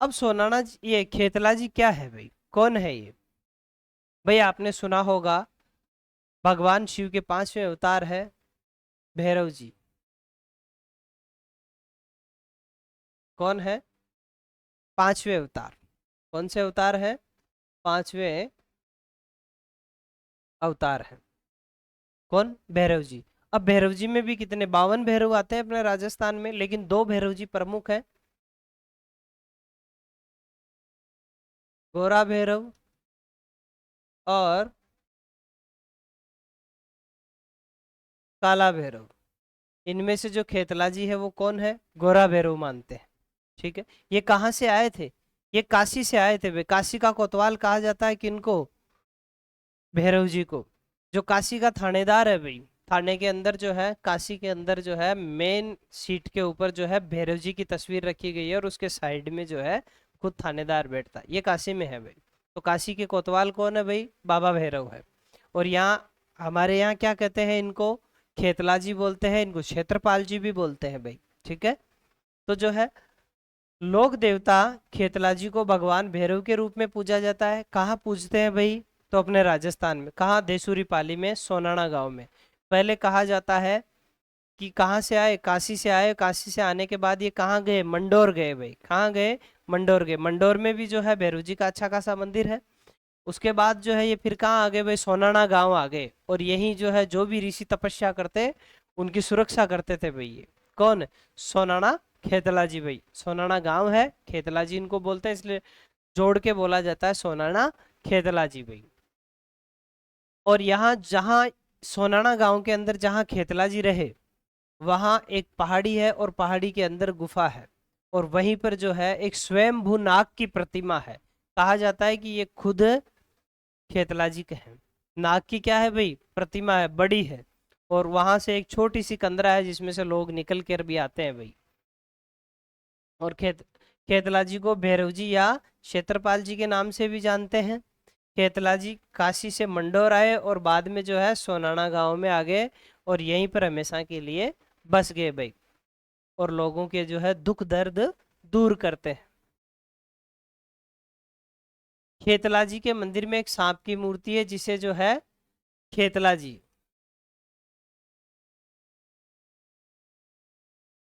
अब सोनाना ये खेतला जी क्या है भाई? कौन है ये भाई? आपने सुना होगा भगवान शिव के 5वें अवतार है भैरव जी। कौन है? 5वें अवतार। कौन से अवतार है? 5वें अवतार है। कौन? भैरव जी। अब भैरव जी में भी कितने 52 भैरव आते हैं अपने राजस्थान में, लेकिन 2 भैरव जी प्रमुख है, गोरा भैरव और काला भैरव। इनमें से जो खेतला जी है वो कौन है? गोरा भैरव मानते हैं, ठीक है। ये कहाँ से आए थे? ये काशी से आए थे भाई। काशी का कोतवाल कहा जाता है किनको? भैरव जी को। जो काशी का थानेदार है भाई, थाने के अंदर जो है, काशी के अंदर जो है मेन सीट के ऊपर जो है भैरव जी की तस्वीर रखी गई है और उसके साइड में जो है खुद थानेदार बैठता है। ये काशी में है भाई। तो काशी के कोतवाल कौन है भाई? बाबा भैरव है। और यहाँ हमारे यहाँ क्या कहते हैं इनको? खेतला जी बोलते हैं, इनको क्षेत्रपाल जी भी बोलते हैं भाई, ठीक है। तो जो है लोक देवता खेतला जी को भगवान भैरव के रूप में पूजा जाता है। कहाँ पूजते हैं भाई? तो अपने राजस्थान में। कहाँ? देसूरी पाली में, सोनाना गांव में। पहले कहा जाता है कि कहाँ से आए, काशी से आए, काशी से आने के बाद ये कहाँ गए, मंडोर गए भाई, कहाँ गए, मंडोर गए। मंडोर में भी जो है भैरव जी का अच्छा खासा मंदिर है। उसके बाद जो है ये फिर कहाँ आ गए भाई, सोनाना गांव आ गए, और यही जो है जो भी ऋषि तपस्या करते उनकी सुरक्षा करते थे भाई। ये कौन, सोनाना खेतला जी भाई। सोनाना गांव है, खेतला जी इनको बोलते हैं, इसलिए जोड़ के बोला जाता है सोनाना खेतला जी भाई। और यहाँ जहाँ सोनाना गांव के अंदर जहाँ खेतला जी रहे, वहाँ एक पहाड़ी है और पहाड़ी के अंदर गुफा है, और वहीं पर जो है एक स्वयंभू नाग की प्रतिमा है। कहा जाता है कि ये खुद खेतला जी के हैं। नाग की क्या है भाई, प्रतिमा है, बड़ी है। और वहां से एक छोटी सी कंदरा है जिसमें से लोग निकल कर भी आते हैं भाई। और खेतला जी को भैरव जी या क्षेत्रपाल जी के नाम से भी जानते हैं। खेतला जी काशी से मंडोर आए और बाद में जो है सोनाना गांव में आ गए, और यहीं पर हमेशा के लिए बस गए भाई, और लोगों के जो है दुख दर्द दूर करते हैं। खेतला जी के मंदिर में एक सांप की मूर्ति है जिसे जो है खेतला जी,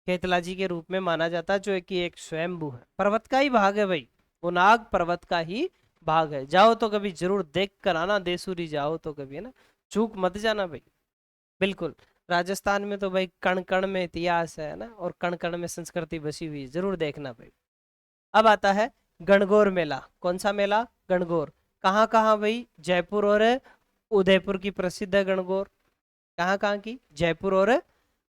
खेतला जी के रूप में माना जाता है, जो है कि एक स्वयंभू है, पर्वत का ही भाग है भाई। वो नाग पर्वत का ही भाग है। जाओ तो कभी जरूर देख कर आना, देसूरी जाओ तो कभी, है ना, चूक मत जाना भाई। बिल्कुल। राजस्थान में तो भाई कण कण में इतिहास है ना, और कण कण में संस्कृति बसी हुई है, जरूर देखना भाई। अब आता है गणगौर मेला। कौन सा मेला, गणगौर। कहाँ कहाँ भाई, जयपुर और उदयपुर की प्रसिद्ध है गणगौर। कहाँ कहाँ की, जयपुर और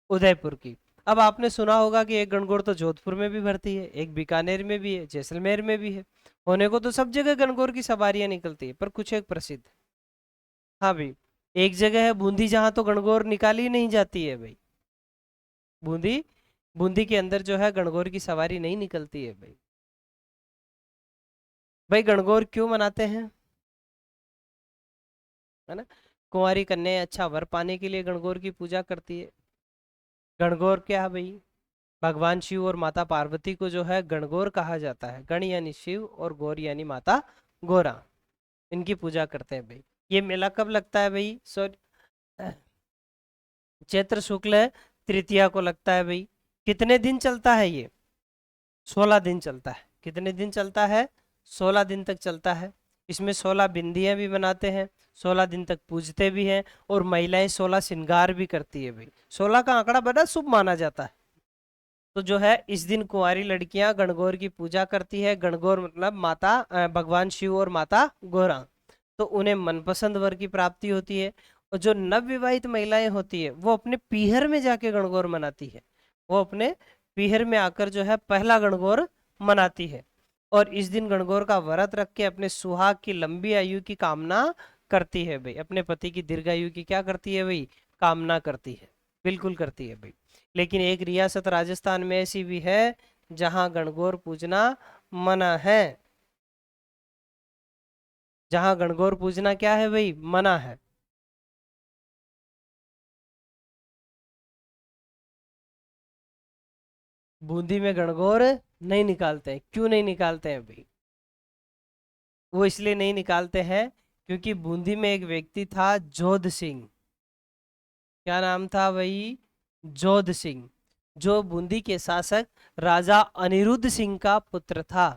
उदयपुर की। अब आपने सुना होगा कि एक गणगौर तो जोधपुर में भी भरती है, एक बीकानेर में भी है, जैसलमेर में भी है। होने को तो सब जगह गणगौर की सवारियां निकलती है, पर कुछ एक प्रसिद्ध। हाँ भाई, एक जगह है बूंदी जहां तो गणगौर निकाली नहीं जाती है भाई। बूंदी, बूंदी के अंदर जो है गणगौर की सवारी नहीं निकलती है भाई। भाई गणगौर क्यों मनाते हैं, है ना, कुंवारी कन्या अच्छा वर पाने के लिए गणगौर की पूजा करती है। गणगौर क्या है भाई, भगवान शिव और माता पार्वती को जो है गणगौर कहा जाता है। गण यानी शिव और गौर यानी माता गौरा, इनकी पूजा करते हैं भाई। ये मेला कब लगता है भाई, सॉरी, चैत्र शुक्ल तृतीया को लगता है भाई। कितने दिन चलता है ये, 16 दिन चलता है। कितने दिन चलता है, 16 दिन तक चलता है। इसमें 16 बिंदियां भी बनाते हैं, 16 दिन तक पूजते भी हैं, और महिलाएं 16 श्रृंगार भी करती है भाई। 16 का आंकड़ा बड़ा शुभ माना जाता है। तो जो है इस दिन कुंवारी लड़कियां गणगौर की पूजा करती है। गणगौर मतलब माता, भगवान शिव और माता गौरा। तो उन्हें मनपसंद वर की प्राप्ति होती है। और जो नवविवाहित महिलाएं होती है वो अपने पीहर में जाके गणगौर मनाती है। वो अपने पीहर में आकर जो है पहला गणगौर मनाती है। और इस दिन गणगौर का व्रत रख के अपने सुहाग की लंबी आयु की कामना करती है भाई। अपने पति की दीर्घायु की क्या करती है भाई, कामना करती है। बिल्कुल करती है भाई। लेकिन एक रियासत राजस्थान में ऐसी भी है जहां गणगौर पूजना मना है। जहां गणगौर पूजना क्या है भाई, मना है। बूंदी में गणगौर नहीं निकालते हैं। क्यों नहीं निकालते हैं भाई, वो इसलिए नहीं निकालते हैं क्योंकि बूंदी में एक व्यक्ति था जोध सिंह। क्या नाम था भाई, जोध सिंह, जो बूंदी के शासक राजा अनिरुद्ध सिंह का पुत्र था।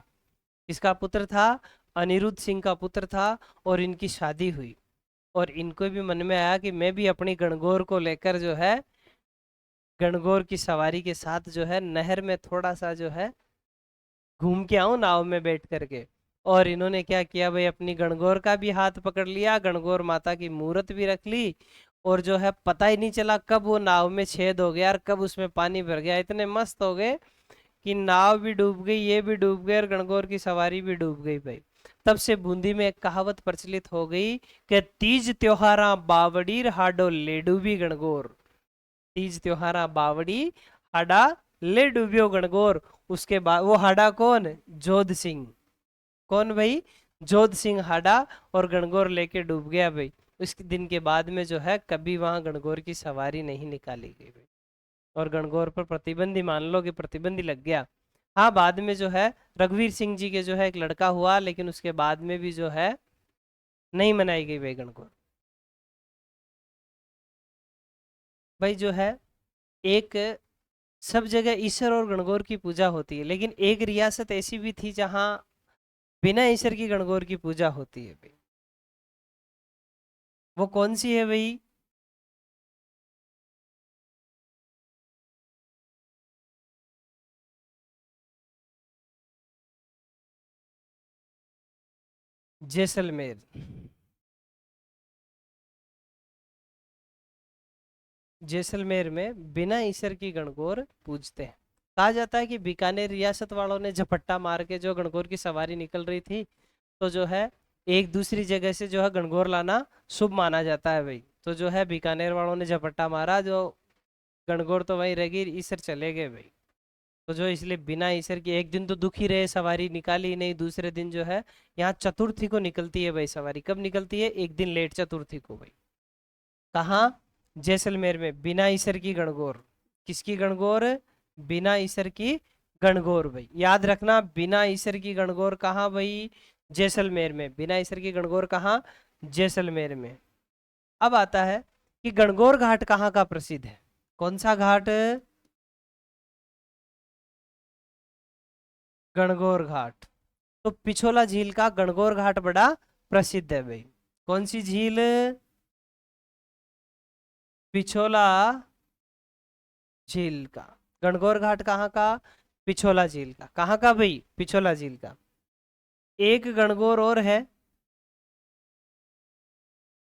किसका पुत्र था, अनिरुद्ध सिंह का पुत्र था। और इनकी शादी हुई, और इनको भी मन में आया कि मैं भी अपनी गणगौर को लेकर जो है गणगौर की सवारी के साथ जो है नहर में थोड़ा सा जो है घूम के आऊं नाव में बैठ करके। और इन्होंने क्या किया भाई, अपनी गणगौर का भी हाथ पकड़ लिया, गणगौर माता की मूर्त भी रख ली। और जो है पता ही नहीं चला कब वो नाव में छेद हो गया और कब उसमें पानी भर गया। इतने मस्त हो गए कि नाव भी डूब गई, ये भी डूब गए, और गणगौर की सवारी भी डूब गई भाई। तब से बूंदी में एक कहावत प्रचलित हो गई कि तीज त्योहारा बावड़ी हाडो ले डूबी गणगौर। तीज त्योहारा बावड़ी हाडा ले डूबियो गणगौर। उसके बाद वो हाडा कौन, जोध सिंह। कौन भाई, जोध सिंह हाडा। और गणगौर लेके डूब गया भाई। उस दिन के बाद में जो है कभी वहां गणगौर की सवारी नहीं निकाली गई भाई। और गणगौर पर प्रतिबंध ही मान लो कि प्रतिबंध ही लग गया। हाँ, बाद में जो है रघुवीर सिंह जी के जो है एक लड़का हुआ, लेकिन उसके बाद में भी जो है नहीं मनाई गई भाई गणगौर। भाई जो है एक सब जगह ईश्वर और गणगौर की पूजा होती है, लेकिन एक रियासत ऐसी भी थी जहां बिना ईश्वर की गणगौर की पूजा होती है भाई। वो कौन सी है भाई? जैसलमेर। जैसलमेर में बिना ईश्वर की गणगौर पूजते हैं। कहा जाता है कि बीकानेर रियासत वालों ने झपट्टा मार के जो गणगौर की सवारी निकल रही थी, तो जो है एक दूसरी जगह से जो है गणगौर लाना शुभ माना जाता है भाई। तो जो है बीकानेर वालों ने झपट्टा मारा, जो गणगौर तो वहीं रह गई, ईसर चले गए भाई। तो जो इसलिए बिना ईसर की एक दिन तो दुखी रहे, सवारी निकाली ही नहीं। दूसरे दिन जो है यहाँ चतुर्थी को निकलती है भाई सवारी। कब निकलती है? एक दिन लेट, चतुर्थी को भाई। कहाँ? जैसलमेर में बिना ईसर की गणगौर। किसकी गणगौर? बिना ईसर की गणगौर भाई। याद रखना, बिना ईसर की गणगौर कहाँ भाई? जैसलमेर में। बिना ईसर की गणगौर कहाँ? जैसलमेर में। अब आता है कि गणगौर घाट कहाँ का प्रसिद्ध है? कौन सा घाट? गणगौर घाट। तो पिछोला झील का गणगौर घाट बड़ा प्रसिद्ध है भाई। कौन सी झील? पिछोला झील का। गणगौर घाट कहाँ का? पिछोला झील का। कहाँ का भाई? पिछोला झील का। एक गणगौर और है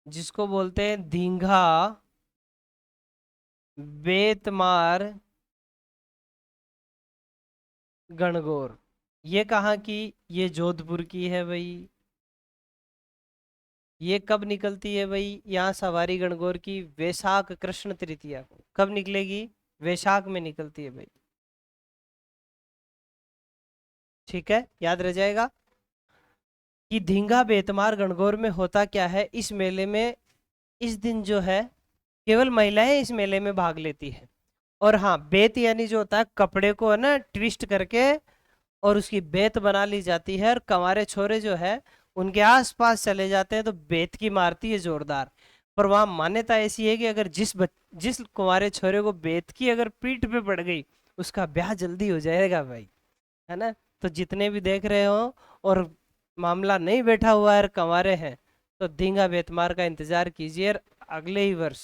जिसको बोलते हैं दींघा बेतमार गणगौर। ये कहाँ की? ये जोधपुर की है भाई। ये कब निकलती है भाई यहाँ सवारी गणगौर की? वैशाख कृष्ण तृतीया को। कब निकलेगी? वैशाख में निकलती है भाई। ठीक है, याद रह जाएगा कि धींगा बेतमार गणगौर में होता क्या है इस मेले में। इस दिन जो है केवल महिलाएं इस मेले में भाग लेती है। और हाँ, बेत यानी जो होता है कपड़े को है ना ट्विस्ट करके और उसकी बेत बना ली जाती है, और कंवारे छोरे जो है उनके आसपास चले जाते हैं तो बेत की मारती है जोरदार। पर वहां मान्यता ऐसी है कि अगर जिस कुंवारे छोरे को बेत की अगर पीठ पे पड़ गई, उसका ब्याह जल्दी हो जाएगा भाई, है ना। तो जितने भी देख रहे हो और मामला नहीं बैठा हुआ है, कंवारे हैं, तो धींगा बेतमार का इंतजार कीजिए और अगले ही वर्ष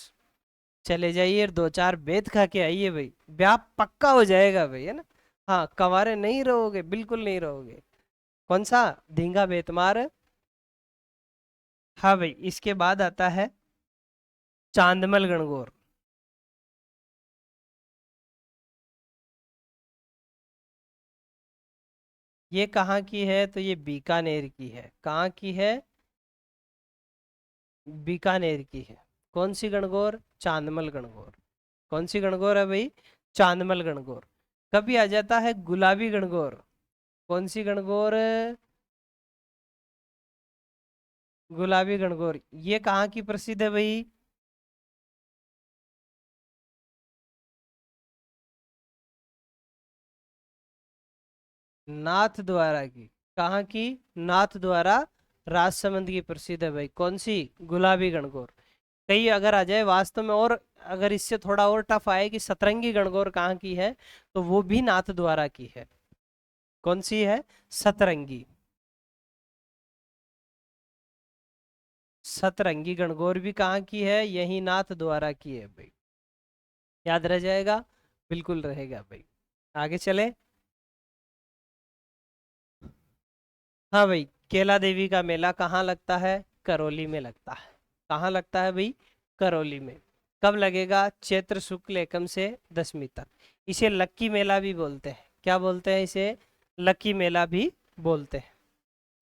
चले जाइए और दो चार बेत खा के आइए भाई, ब्याह पक्का हो जाएगा भाई, है ना। हाँ, कंवारे नहीं रहोगे, बिल्कुल नहीं रहोगे। कौन सा? धींगा बेतमार। हाँ भाई, इसके बाद आता है चांदमल गणगौर। ये कहाँ की है? तो ये बीकानेर की है। कहाँ की है? बीकानेर की है। कौन सी गणगौर? चांदमल गणगौर। कौन सी गणगौर है भाई? चांदमल गणगौर। कभी आ जाता है गुलाबी गणगौर। कौन सी गणगौर? गुलाबी गणगौर। ये कहाँ की प्रसिद्ध है भाई? नाथ द्वारा की। कहाँ की? नाथ द्वारा राजसमंद की प्रसिद्ध है भाई। कौन सी? गुलाबी गणगौर। कहीं अगर आ जाए वास्तव में, और अगर इससे थोड़ा और टफ आए कि सतरंगी गणगौर कहाँ की है, तो वो भी नाथ द्वारा की है। कौन सी है? सतरंगी। सतरंगी गणगौर भी कहाँ की है? यही नाथ द्वारा की है भाई। याद रह जाएगा? बिल्कुल रहेगा भाई। आगे चले। हाँ भाई, केला देवी का मेला कहाँ लगता है? करौली में लगता है। कहाँ लगता है भाई? करौली में। कब लगेगा? चैत्र शुक्ल एकम से दशमी तक। इसे लक्की मेला भी बोलते हैं। क्या बोलते हैं इसे? लक्की मेला भी बोलते हैं।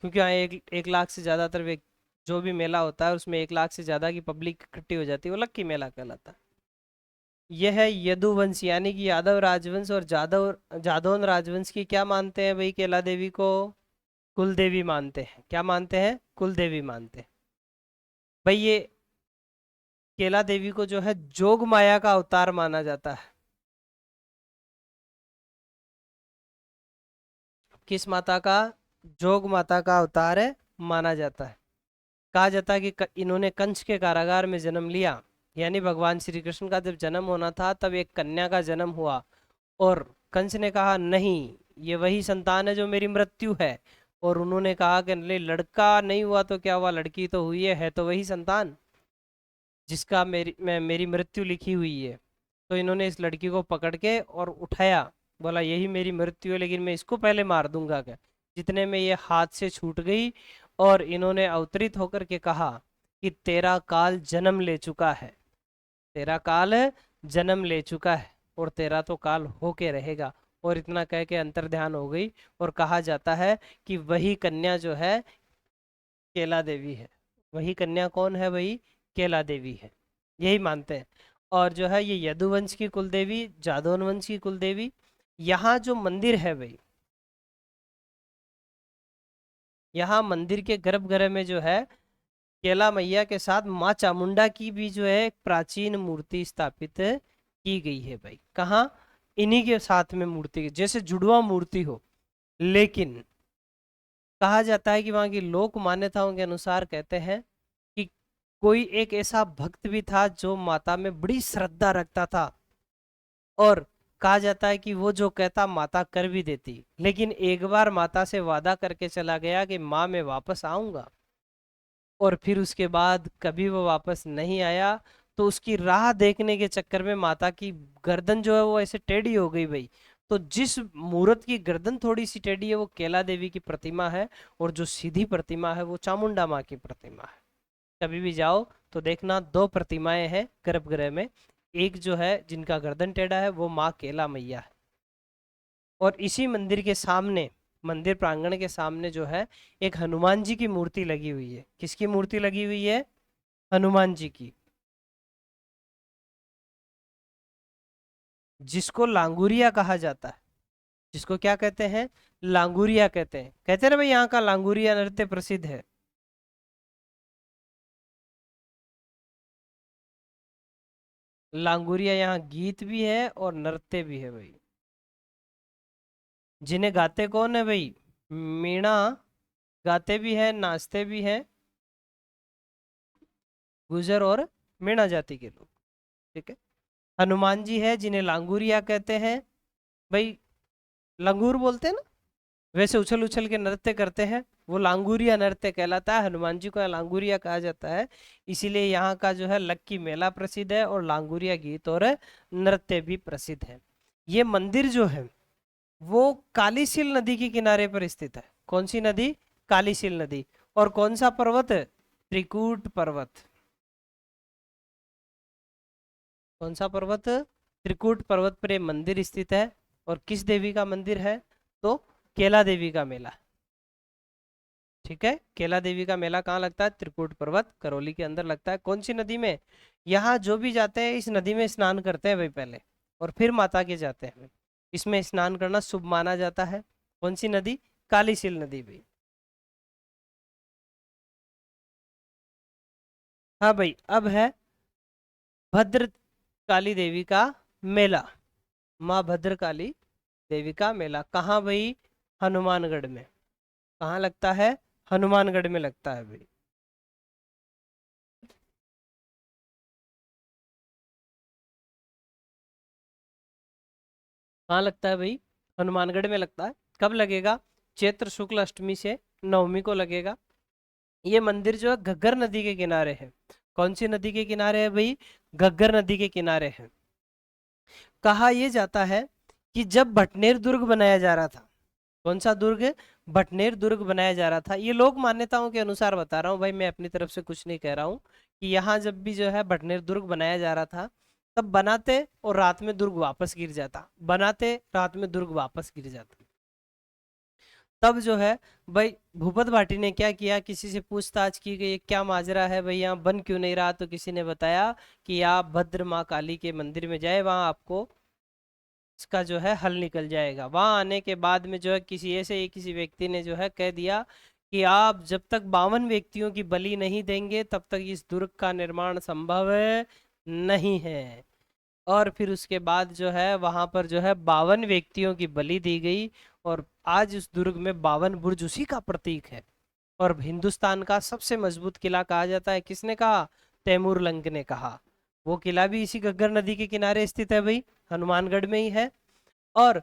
क्योंकि यहाँ एक लाख से ज्यादातर व्यक्ति, जो भी मेला होता है उसमें 1 लाख से ज्यादा की पब्लिक इकट्ठी हो जाती है, वो लक्की मेला कहलाता है। यह है यदुवंश यानी कि यादव राजवंश और जादौन राजवंश की क्या मानते हैं भाई केला देवी को? कुल देवी मानते हैं। क्या मानते हैं? कुल देवी मानते हैं भाई। ये केला देवी को जो है जोग माया का अवतार माना जाता है। किस माता का? जोग माता का अवतार है, माना जाता है। कहा जाता है कि इन्होंने कंस के कारागार में जन्म लिया यानी भगवान श्री कृष्ण का जब जन्म होना था तब एक कन्या का जन्म हुआ, और कंस ने कहा नहीं, ये वही संतान है जो मेरी मृत्यु है। और उन्होंने कहा कि नहीं, लड़का नहीं हुआ तो क्या हुआ, लड़की तो हुई है तो वही संतान जिसका मेरी मृत्यु लिखी हुई है। तो इन्होंने इस लड़की को पकड़ के और उठाया, बोला यही मेरी मृत्यु है, लेकिन मैं इसको पहले मार दूंगा क्या। जितने में ये हाथ से छूट गई, और इन्होंने अवतरित होकर के कहा कि तेरा काल जन्म ले चुका है, तेरा काल जन्म ले चुका है, और तेरा तो काल होके रहेगा। और इतना कह के अंतर्ध्यान हो गई। और कहा जाता है कि वही कन्या जो है केला देवी है। वही कन्या कौन है भाई, केला देवी है, यही मानते हैं। और जो है ये यदुवंश की कुलदेवी, जादौन वंश की कुलदेवी। यहाँ जो मंदिर है भाई, यहाँ मंदिर के गर्भगृह में जो है केला मैया के साथ माँ चामुंडा की भी जो है एक प्राचीन मूर्ति स्थापित की गई है भाई। कहाँ, इन्हीं के साथ में मूर्ति, जैसे जुड़वा मूर्ति हो। लेकिन कहा जाता है कि वहां की लोक मान्यताओं के अनुसार कहते हैं कि कोई एक ऐसा भक्त भी था जो माता में बड़ी श्रद्धा रखता था, और कहा जाता है कि वो जो कहता माता कर भी देती। लेकिन एक बार माता से वादा करके चला गया कि माँ मैं वापस आऊंगा, और फिर उसके बाद कभी वो वापस नहीं आया। तो उसकी राह देखने के चक्कर में माता की गर्दन जो है वो ऐसे टेढ़ी हो गई भाई। तो जिस मूर्त की गर्दन थोड़ी सी टेढ़ी है वो केला देवी की प्रतिमा है, और जो सीधी प्रतिमा है वो चामुंडा माँ की प्रतिमा है। कभी भी जाओ तो देखना, दो प्रतिमाएं हैं गर्भगृह में। एक जो है जिनका गर्दन टेढ़ा है वो माँ केला मैया है। और इसी मंदिर के सामने, मंदिर प्रांगण के सामने जो है एक हनुमान जी की मूर्ति लगी हुई है। किसकी मूर्ति लगी हुई है, हनुमान जी की, जिसको लांगुरिया कहा जाता है। जिसको क्या कहते हैं, लांगुरिया कहते हैं। कहते हैं ना भाई, यहाँ का लांगुरिया नृत्य प्रसिद्ध है। लांगुरिया यहाँ गीत भी है और नृत्य भी है भाई। जिन्हें गाते कौन है भाई, मीणा गाते भी है, नाचते भी हैं गुजर और मीणा जाति के लोग। ठीक है। हनुमान जी है जिन्हें लांगुरिया कहते हैं भाई। लंगूर बोलते हैं ना, वैसे उछल उछल के नृत्य करते हैं, वो लांगुरिया नृत्य कहलाता है। हनुमान जी को लांगुरिया कहा जाता है। इसीलिए यहाँ का जो है लक्की मेला प्रसिद्ध है, और लांगुरिया गीत और नृत्य भी प्रसिद्ध है। ये मंदिर जो है वो कालीसील नदी के किनारे पर स्थित है। कौन सी नदी, कालीसील नदी। और कौन सा पर्वत, त्रिकूट पर्वत। कौन सा पर्वत, त्रिकूट पर्वत पर ये मंदिर स्थित है। और किस देवी का मंदिर है, तो केला देवी का मेला। ठीक है। केला देवी का मेला कहाँ लगता है, त्रिकूट पर्वत करौली के अंदर लगता है। कौन सी नदी में, यहाँ जो भी जाते हैं इस नदी में स्नान करते हैं भाई पहले, और फिर माता के जाते हैं भाई। इसमें स्नान करना शुभ माना जाता है। कौन सी नदी, कालीसील नदी भाई। हाँ भाई, अब है भद्र काली देवी का मेला। माँ भद्रकाली देवी का मेला कहाँ भाई, हनुमानगढ़ में। कहाँ लगता है, हनुमानगढ़ में लगता है भाई। कहाँ लगता है भाई, हनुमानगढ़ में लगता है। कब लगेगा, चैत्र शुक्ल अष्टमी से नवमी को लगेगा। ये मंदिर जो है घग्गर नदी के किनारे है। कौन सी नदी के किनारे है भाई, घग्गर नदी के किनारे है। कहा यह जाता है कि जब भटनेर दुर्ग बनाया जा रहा था, कौन सा दुर्ग, भटनेर दुर्ग बनाया जा रहा था। ये लोक मान्यताओं के अनुसार बता रहा हूँ भाई, मैं अपनी तरफ से कुछ नहीं कह रहा हूँ। कि यहाँ जब भी जो है भटनेर दुर्ग बनाया जा रहा था, तब बनाते और रात में दुर्ग वापस गिर जाता, बनाते रात में दुर्ग वापस गिर जाता। तब जो है भाई भूपत भाटी ने क्या किया, किसी से पूछताछ की गई क्या माजरा है भाई, यहाँ बन क्यों नहीं रहा। तो किसी ने बताया कि आप भद्र माँ काली के मंदिर में जाए, वहां आपको इसका जो है हल निकल जाएगा। वहां आने के बाद में जो है किसी ऐसे ही किसी व्यक्ति ने जो है कह दिया कि आप जब तक 52 व्यक्तियों की बलि नहीं देंगे तब तक इस दुर्ग का निर्माण संभव नहीं है। और फिर उसके बाद जो है वहां पर जो है 52 व्यक्तियों की बलि दी गई। और आज उस दुर्ग में 52 बुर्ज उसी का प्रतीक है। और हिंदुस्तान का सबसे मजबूत किला कहा जाता है, किसने कहा, तैमूर लंग ने कहा। वो किला भी इसी घग्गर नदी के किनारे स्थित है भाई, हनुमानगढ़ में ही है। और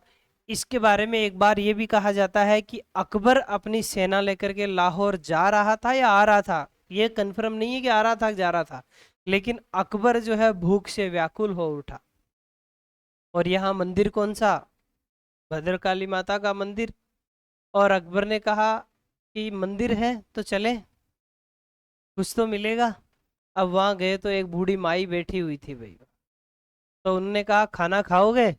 इसके बारे में एक बार ये भी कहा जाता है कि अकबर अपनी सेना लेकर के लाहौर जा रहा था या आ रहा था, ये कंफर्म नहीं है कि आ रहा था जा रहा था, लेकिन अकबर जो है भूख से व्याकुल हो उठा। और यहाँ मंदिर कौन सा, भद्रकाली माता का मंदिर। और अकबर ने कहा कि मंदिर है तो चले, कुछ तो मिलेगा। अब वहां गए तो एक बूढ़ी माई बैठी हुई थी भाई। तो उनने कहा खाना खाओगे?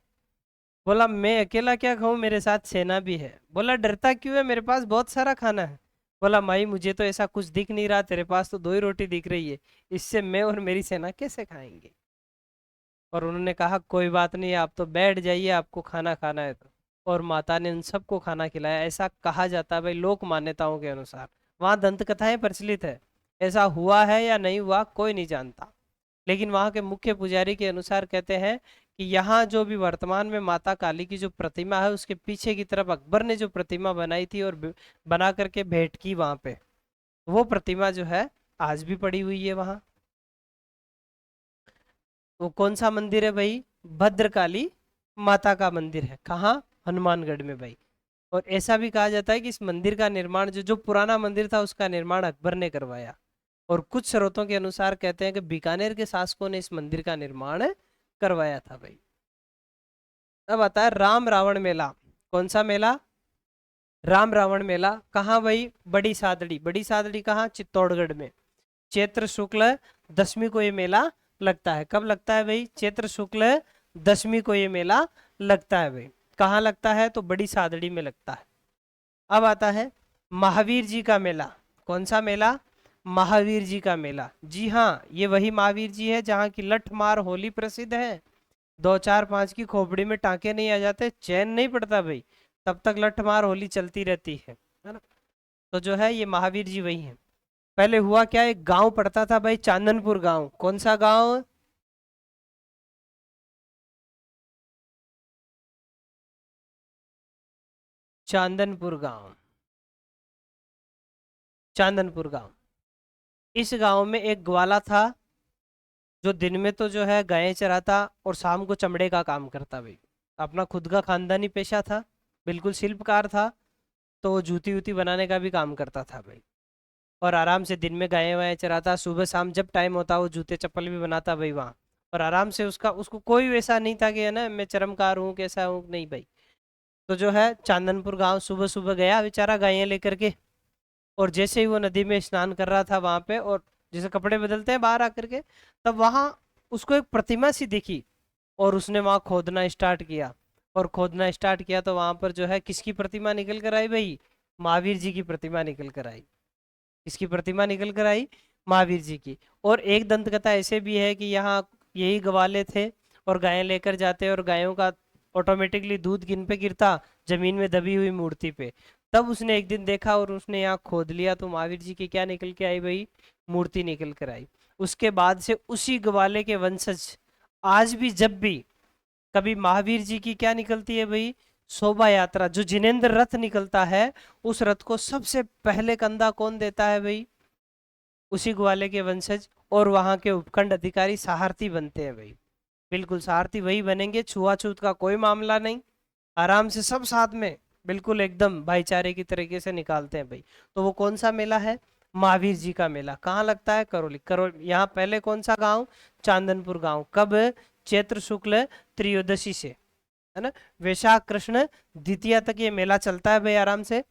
बोला मैं अकेला क्या खाऊं, मेरे साथ सेना भी है। बोला डरता क्यों है, मेरे पास बहुत सारा खाना है। बोला माई मुझे तो ऐसा कुछ दिख नहीं रहा, तेरे पास तो 2 ही रोटी दिख रही है, इससे मैं और मेरी सेना कैसे खाएंगे। और उन्होंने कहा कोई बात नहीं, आप तो बैठ जाइए, आपको खाना खाना है तो। और माता ने उन सबको खाना खिलाया। ऐसा कहा जाता है भाई, लोक मान्यताओं के अनुसार। वहाँ दंत कथाएं प्रचलित है, ऐसा हुआ है या नहीं हुआ कोई नहीं जानता। लेकिन वहाँ के मुख्य पुजारी के अनुसार कहते हैं कि यहाँ जो भी वर्तमान में माता काली की जो प्रतिमा है, उसके पीछे की तरफ अकबर ने जो प्रतिमा बनाई थी और बना करके भेंट की वहां पे, वो प्रतिमा जो है आज भी पड़ी हुई है वहां। वो कौन सा मंदिर है भाई, भद्रकाली माता का मंदिर है। कहाँ, हनुमानगढ़ में भाई। और ऐसा भी कहा जाता है कि इस मंदिर का निर्माण जो जो पुराना मंदिर था उसका निर्माण अकबर ने करवाया। और कुछ स्रोतों के अनुसार कहते हैं कि बीकानेर के शासकों ने इस मंदिर का निर्माण करवाया था भाई। अब आता है राम रावण मेला। कौन सा मेला, राम रावण मेला। कहाँ भाई, बड़ी सादड़ी। बड़ी सादड़ी कहाँ, चित्तौड़गढ़ में। चैत्र शुक्ल दशमी को ये मेला लगता है। कब लगता है भाई, चैत्र शुक्ल दशमी को ये मेला लगता है भाई। कहाँ लगता है, तो बड़ी सादड़ी में लगता है। अब आता है महावीर जी का मेला। कौन सा मेला, महावीर जी का मेला। जी हाँ, ये वही महावीर जी है जहाँ की लठ मार होली प्रसिद्ध है। 2 4 5 की खोपड़ी में टांके नहीं आ जाते, चैन नहीं पड़ता भाई, तब तक लठ मार होली चलती रहती है ना। तो जो है ये महावीर जी वही है। पहले हुआ क्या, एक गांव पड़ता था भाई, चांदनपुर गांव। कौन सा गांव, चांदनपुर गांव, चांदनपुर गांव। इस गांव में एक ग्वाला था, जो दिन में तो जो है गायें चराता और शाम को चमड़े का काम करता भाई। अपना खुद का खानदानी पेशा था, बिल्कुल शिल्पकार था। तो वो जूती वूती बनाने का भी काम करता था भाई। और आराम से दिन में गायें वायें चराता, सुबह शाम जब टाइम होता वो जूते चप्पल भी बनाता भाई वहाँ। और आराम से उसका, उसको कोई वैसा नहीं था कि है ना मैं चरमकार हूँ कैसा हूँ, नहीं भाई। तो जो है चांदनपुर गांव सुबह सुबह गया बेचारा गायें लेकर के। और जैसे ही वो नदी में स्नान कर रहा था वहां पे, और जैसे कपड़े बदलते हैं बाहर आकर के, तब वहां उसको एक प्रतिमा सी दिखी। और उसने वहां खोदना स्टार्ट किया। और खोदना स्टार्ट किया तो वहां पर जो है किसकी प्रतिमा निकल कर आई भाई, महावीर जी की प्रतिमा निकल कर आई। किसकी प्रतिमा निकल कर आई, महावीर जी की। और एक दंत कथा ऐसे भी है कि यहाँ यही गवाले थे, और गायें लेकर जाते और गायों का ऑटोमेटिकली दूध किन पे गिरता, जमीन में दबी हुई मूर्ति पे। तब उसने एक दिन देखा और उसने यहाँ खोद लिया तो महावीर जी की क्या निकल के आई भाई, मूर्ति निकल कर आई। उसके बाद से उसी ग्वाले के वंशज आज भी जब भी कभी महावीर जी की क्या निकलती है भाई, शोभा यात्रा, जो जिनेंद्र रथ निकलता है, उस रथ को सबसे पहले कंधा कौन देता है भाई, उसी ग्वाले के वंशज। और वहां के उपखंड अधिकारी सहारती बनते हैं भाई। बिल्कुल सहारती वही बनेंगे, छुआछूत का कोई मामला नहीं, आराम से सब साथ में बिल्कुल एकदम भाईचारे की तरीके से निकालते हैं भाई। तो वो कौन सा मेला है, महावीर जी का मेला। कहाँ लगता है, करौली। यहाँ पहले कौन सा गांव, चांदनपुर गांव। कब, चैत्र शुक्ल त्रयोदशी से, है ना, वैशाख कृष्ण द्वितीया तक ये मेला चलता है भाई आराम से।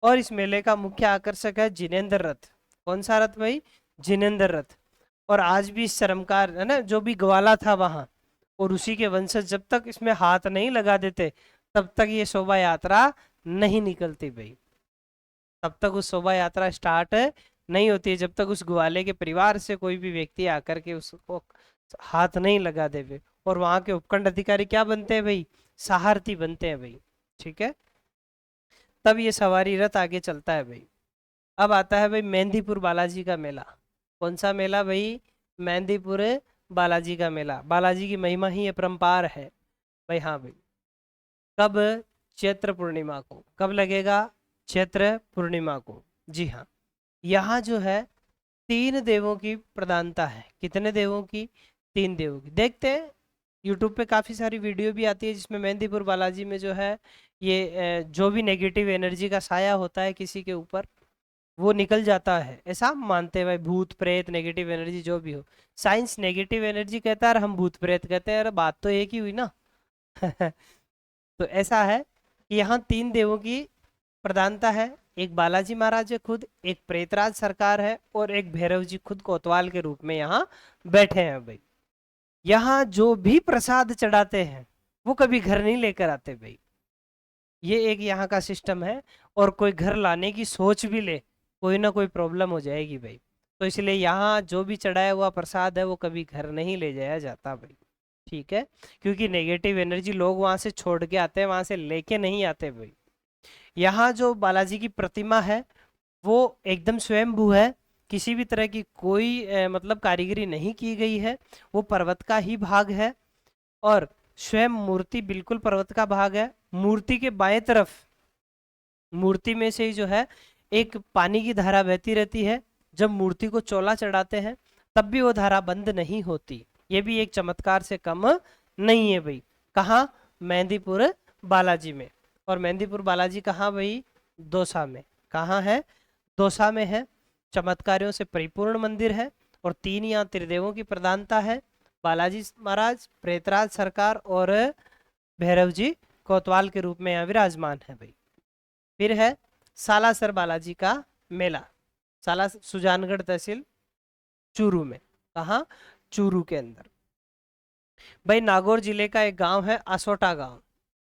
और इस मेले का मुख्य आकर्षक है जिनेंद्र रथ। कौन सा रथ भाई, जिनेंद्र रथ। और आज भी शर्मकार है ना, जो भी ग्वाला था वहां, और उसी के वंशज जब तक इसमें हाथ नहीं लगा देते तब तक ये शोभा यात्रा नहीं निकलती भाई। तब तक उस शोभा यात्रा स्टार्ट नहीं होती है, जब तक उस ग्वाले के परिवार से कोई भी व्यक्ति आकर के उसको हाथ नहीं लगा देवे। और वहां के उपखंड अधिकारी क्या बनते हैं भाई, सहारती बनते हैं भाई। ठीक है, तब ये सवारी रथ आगे चलता है भाई। अब आता है भाई मेहंदीपुर बालाजी का मेला। कौन सा मेला भाई, मेहंदीपुर बालाजी का मेला। बालाजी की महिमा ही अपरंपार है भाई। हाँ भाई, कब, चैत्र पूर्णिमा को। कब लगेगा, चैत्र पूर्णिमा को। जी हाँ, यहाँ जो है 3 देवों की प्रधानता है। कितने देवों की, तीन देवों की। देखते हैं यूट्यूब पे काफ़ी सारी वीडियो भी आती है जिसमें मेहंदीपुर बालाजी में जो है ये जो भी नेगेटिव एनर्जी का साया होता है किसी के ऊपर वो निकल जाता है, ऐसा हम मानते हैं भाई। भूत प्रेत नेगेटिव एनर्जी जो भी हो, साइंस नेगेटिव एनर्जी कहता है और हम भूत प्रेत कहते हैं, अरे बात तो एक ही हुई ना। तो ऐसा है कि यहाँ तीन देवों की प्रधानता है। एक बालाजी महाराज है खुद, एक प्रेतराज सरकार है और एक भैरव जी खुद कोतवाल के रूप में यहाँ बैठे हैं भाई। यहाँ जो भी प्रसाद चढ़ाते हैं वो कभी घर नहीं लेकर आते भाई, ये एक यहाँ का सिस्टम है। और कोई घर लाने की सोच भी ले कोई ना कोई प्रॉब्लम हो जाएगी भाई। तो इसलिए यहाँ जो भी चढ़ाया हुआ प्रसाद है वो कभी घर नहीं ले जाया जाता भाई, ठीक है। क्योंकि नेगेटिव एनर्जी लोग वहां से छोड़ के आते हैं, वहां से लेके नहीं आते भाई। यहाँ जो बालाजी की प्रतिमा है वो एकदम स्वयंभू है, किसी भी तरह की कोई मतलब कारीगरी नहीं की गई है। वो पर्वत का ही भाग है और स्वयं मूर्ति बिल्कुल पर्वत का भाग है। मूर्ति के बाएं तरफ, मूर्ति में से ही जो है एक पानी की धारा बहती रहती है। जब मूर्ति को चोला चढ़ाते हैं तब भी वो धारा बंद नहीं होती। ये भी एक चमत्कार से कम नहीं है भाई। कहाँ? मेहंदीपुर बालाजी में। और मेहंदीपुर बालाजी कहाँ भाई? दौसा में। कहाँ है? दौसा में है। चमत्कारियों से परिपूर्ण मंदिर है और तीन यहाँ त्रिदेवों की प्रधानता है, बालाजी महाराज, प्रेतराज सरकार और भैरव जी कोतवाल के रूप में यहाँ विराजमान है भाई। फिर है सालासर बालाजी का मेला, साला सुजानगढ़ तहसील चूरू में। कहाँ? चूरू के अंदर भाई। नागौर जिले का एक गांव है असोटा गांव।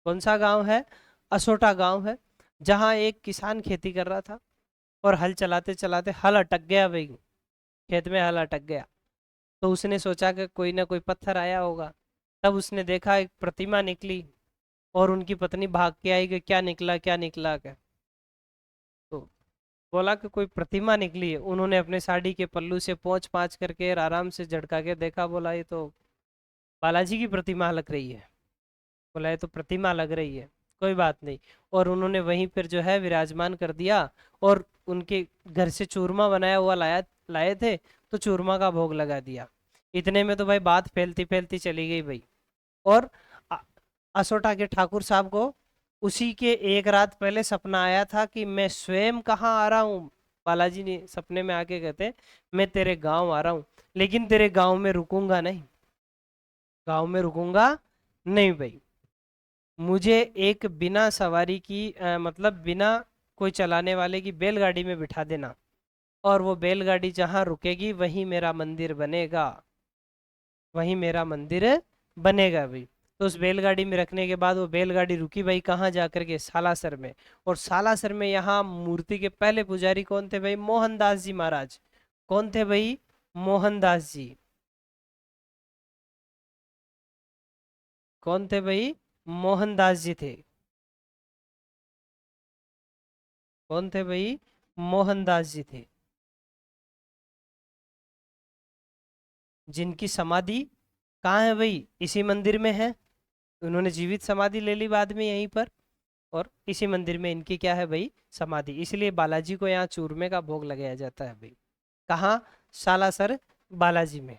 कौन सा गांव है? असोटा गांव है, जहां एक किसान खेती कर रहा था और हल चलाते चलाते हल अटक गया भाई, खेत में हल अटक गया। तो उसने सोचा कि कोई ना कोई पत्थर आया होगा। तब उसने देखा एक प्रतिमा निकली और उनकी पत्नी भाग के आई कि क्या निकला क्या निकला क्या। तो बोला कि कोई प्रतिमा निकली है। उन्होंने अपने साड़ी के पल्लू से पोंछ पाछ करके आराम से झटका के देखा, बोला ये तो बालाजी की प्रतिमा लग रही है। बोला ये तो प्रतिमा लग रही है, कोई बात नहीं। और उन्होंने वहीं पर जो है विराजमान कर दिया और उनके घर से चूरमा बनाया हुआ लाए थे, तो चूरमा का भोग लगा दिया। इतने में तो भाई बात फैलती फैलती चली गई भाई। और असोटा के ठाकुर साहब को उसी के एक रात पहले सपना आया था कि मैं स्वयं कहाँ आ रहा हूँ। बालाजी ने सपने में आके कहते मैं तेरे गांव आ रहा हूँ, लेकिन तेरे गांव में रुकूंगा नहीं, गांव में रुकूंगा नहीं भाई। मुझे एक बिना सवारी की मतलब बिना कोई चलाने वाले की बैलगाड़ी में बिठा देना और वो बैलगाड़ी जहाँ रुकेगी वहीं मेरा मंदिर बनेगा, वहीं मेरा मंदिर बनेगा भाई। तो उस बैलगाड़ी में रखने के बाद वो बैलगाड़ी रुकी भाई कहाँ जा करके? सालासर में। और सालासर में यहाँ मूर्ति के पहले पुजारी कौन थे भाई? मोहनदास जी महाराज। कौन थे भाई? मोहनदास जी। कौन थे भाई? मोहनदास जी थे। कौन थे भाई? मोहनदास जी थे, जिनकी समाधि कहाँ है भाई? इसी मंदिर में है। उन्होंने जीवित समाधि ले ली बाद में यहीं पर, और इसी मंदिर में इनकी क्या है भाई? समाधि। इसलिए बालाजी को यहाँ चूरमे का भोग लगाया जाता है भाई। कहाँ? सालासर बालाजी में।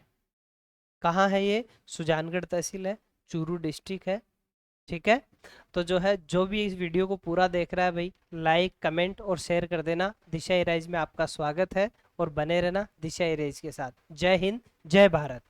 कहाँ है ये? सुजानगढ़ तहसील है, चूरू डिस्ट्रिक्ट है, ठीक है। तो जो है जो भी इस वीडियो को पूरा देख रहा है भाई, लाइक कमेंट और शेयर कर देना। दिशा इराइज में आपका स्वागत है और बने रहना दिशा इराइज के साथ। जय हिंद, जय भारत।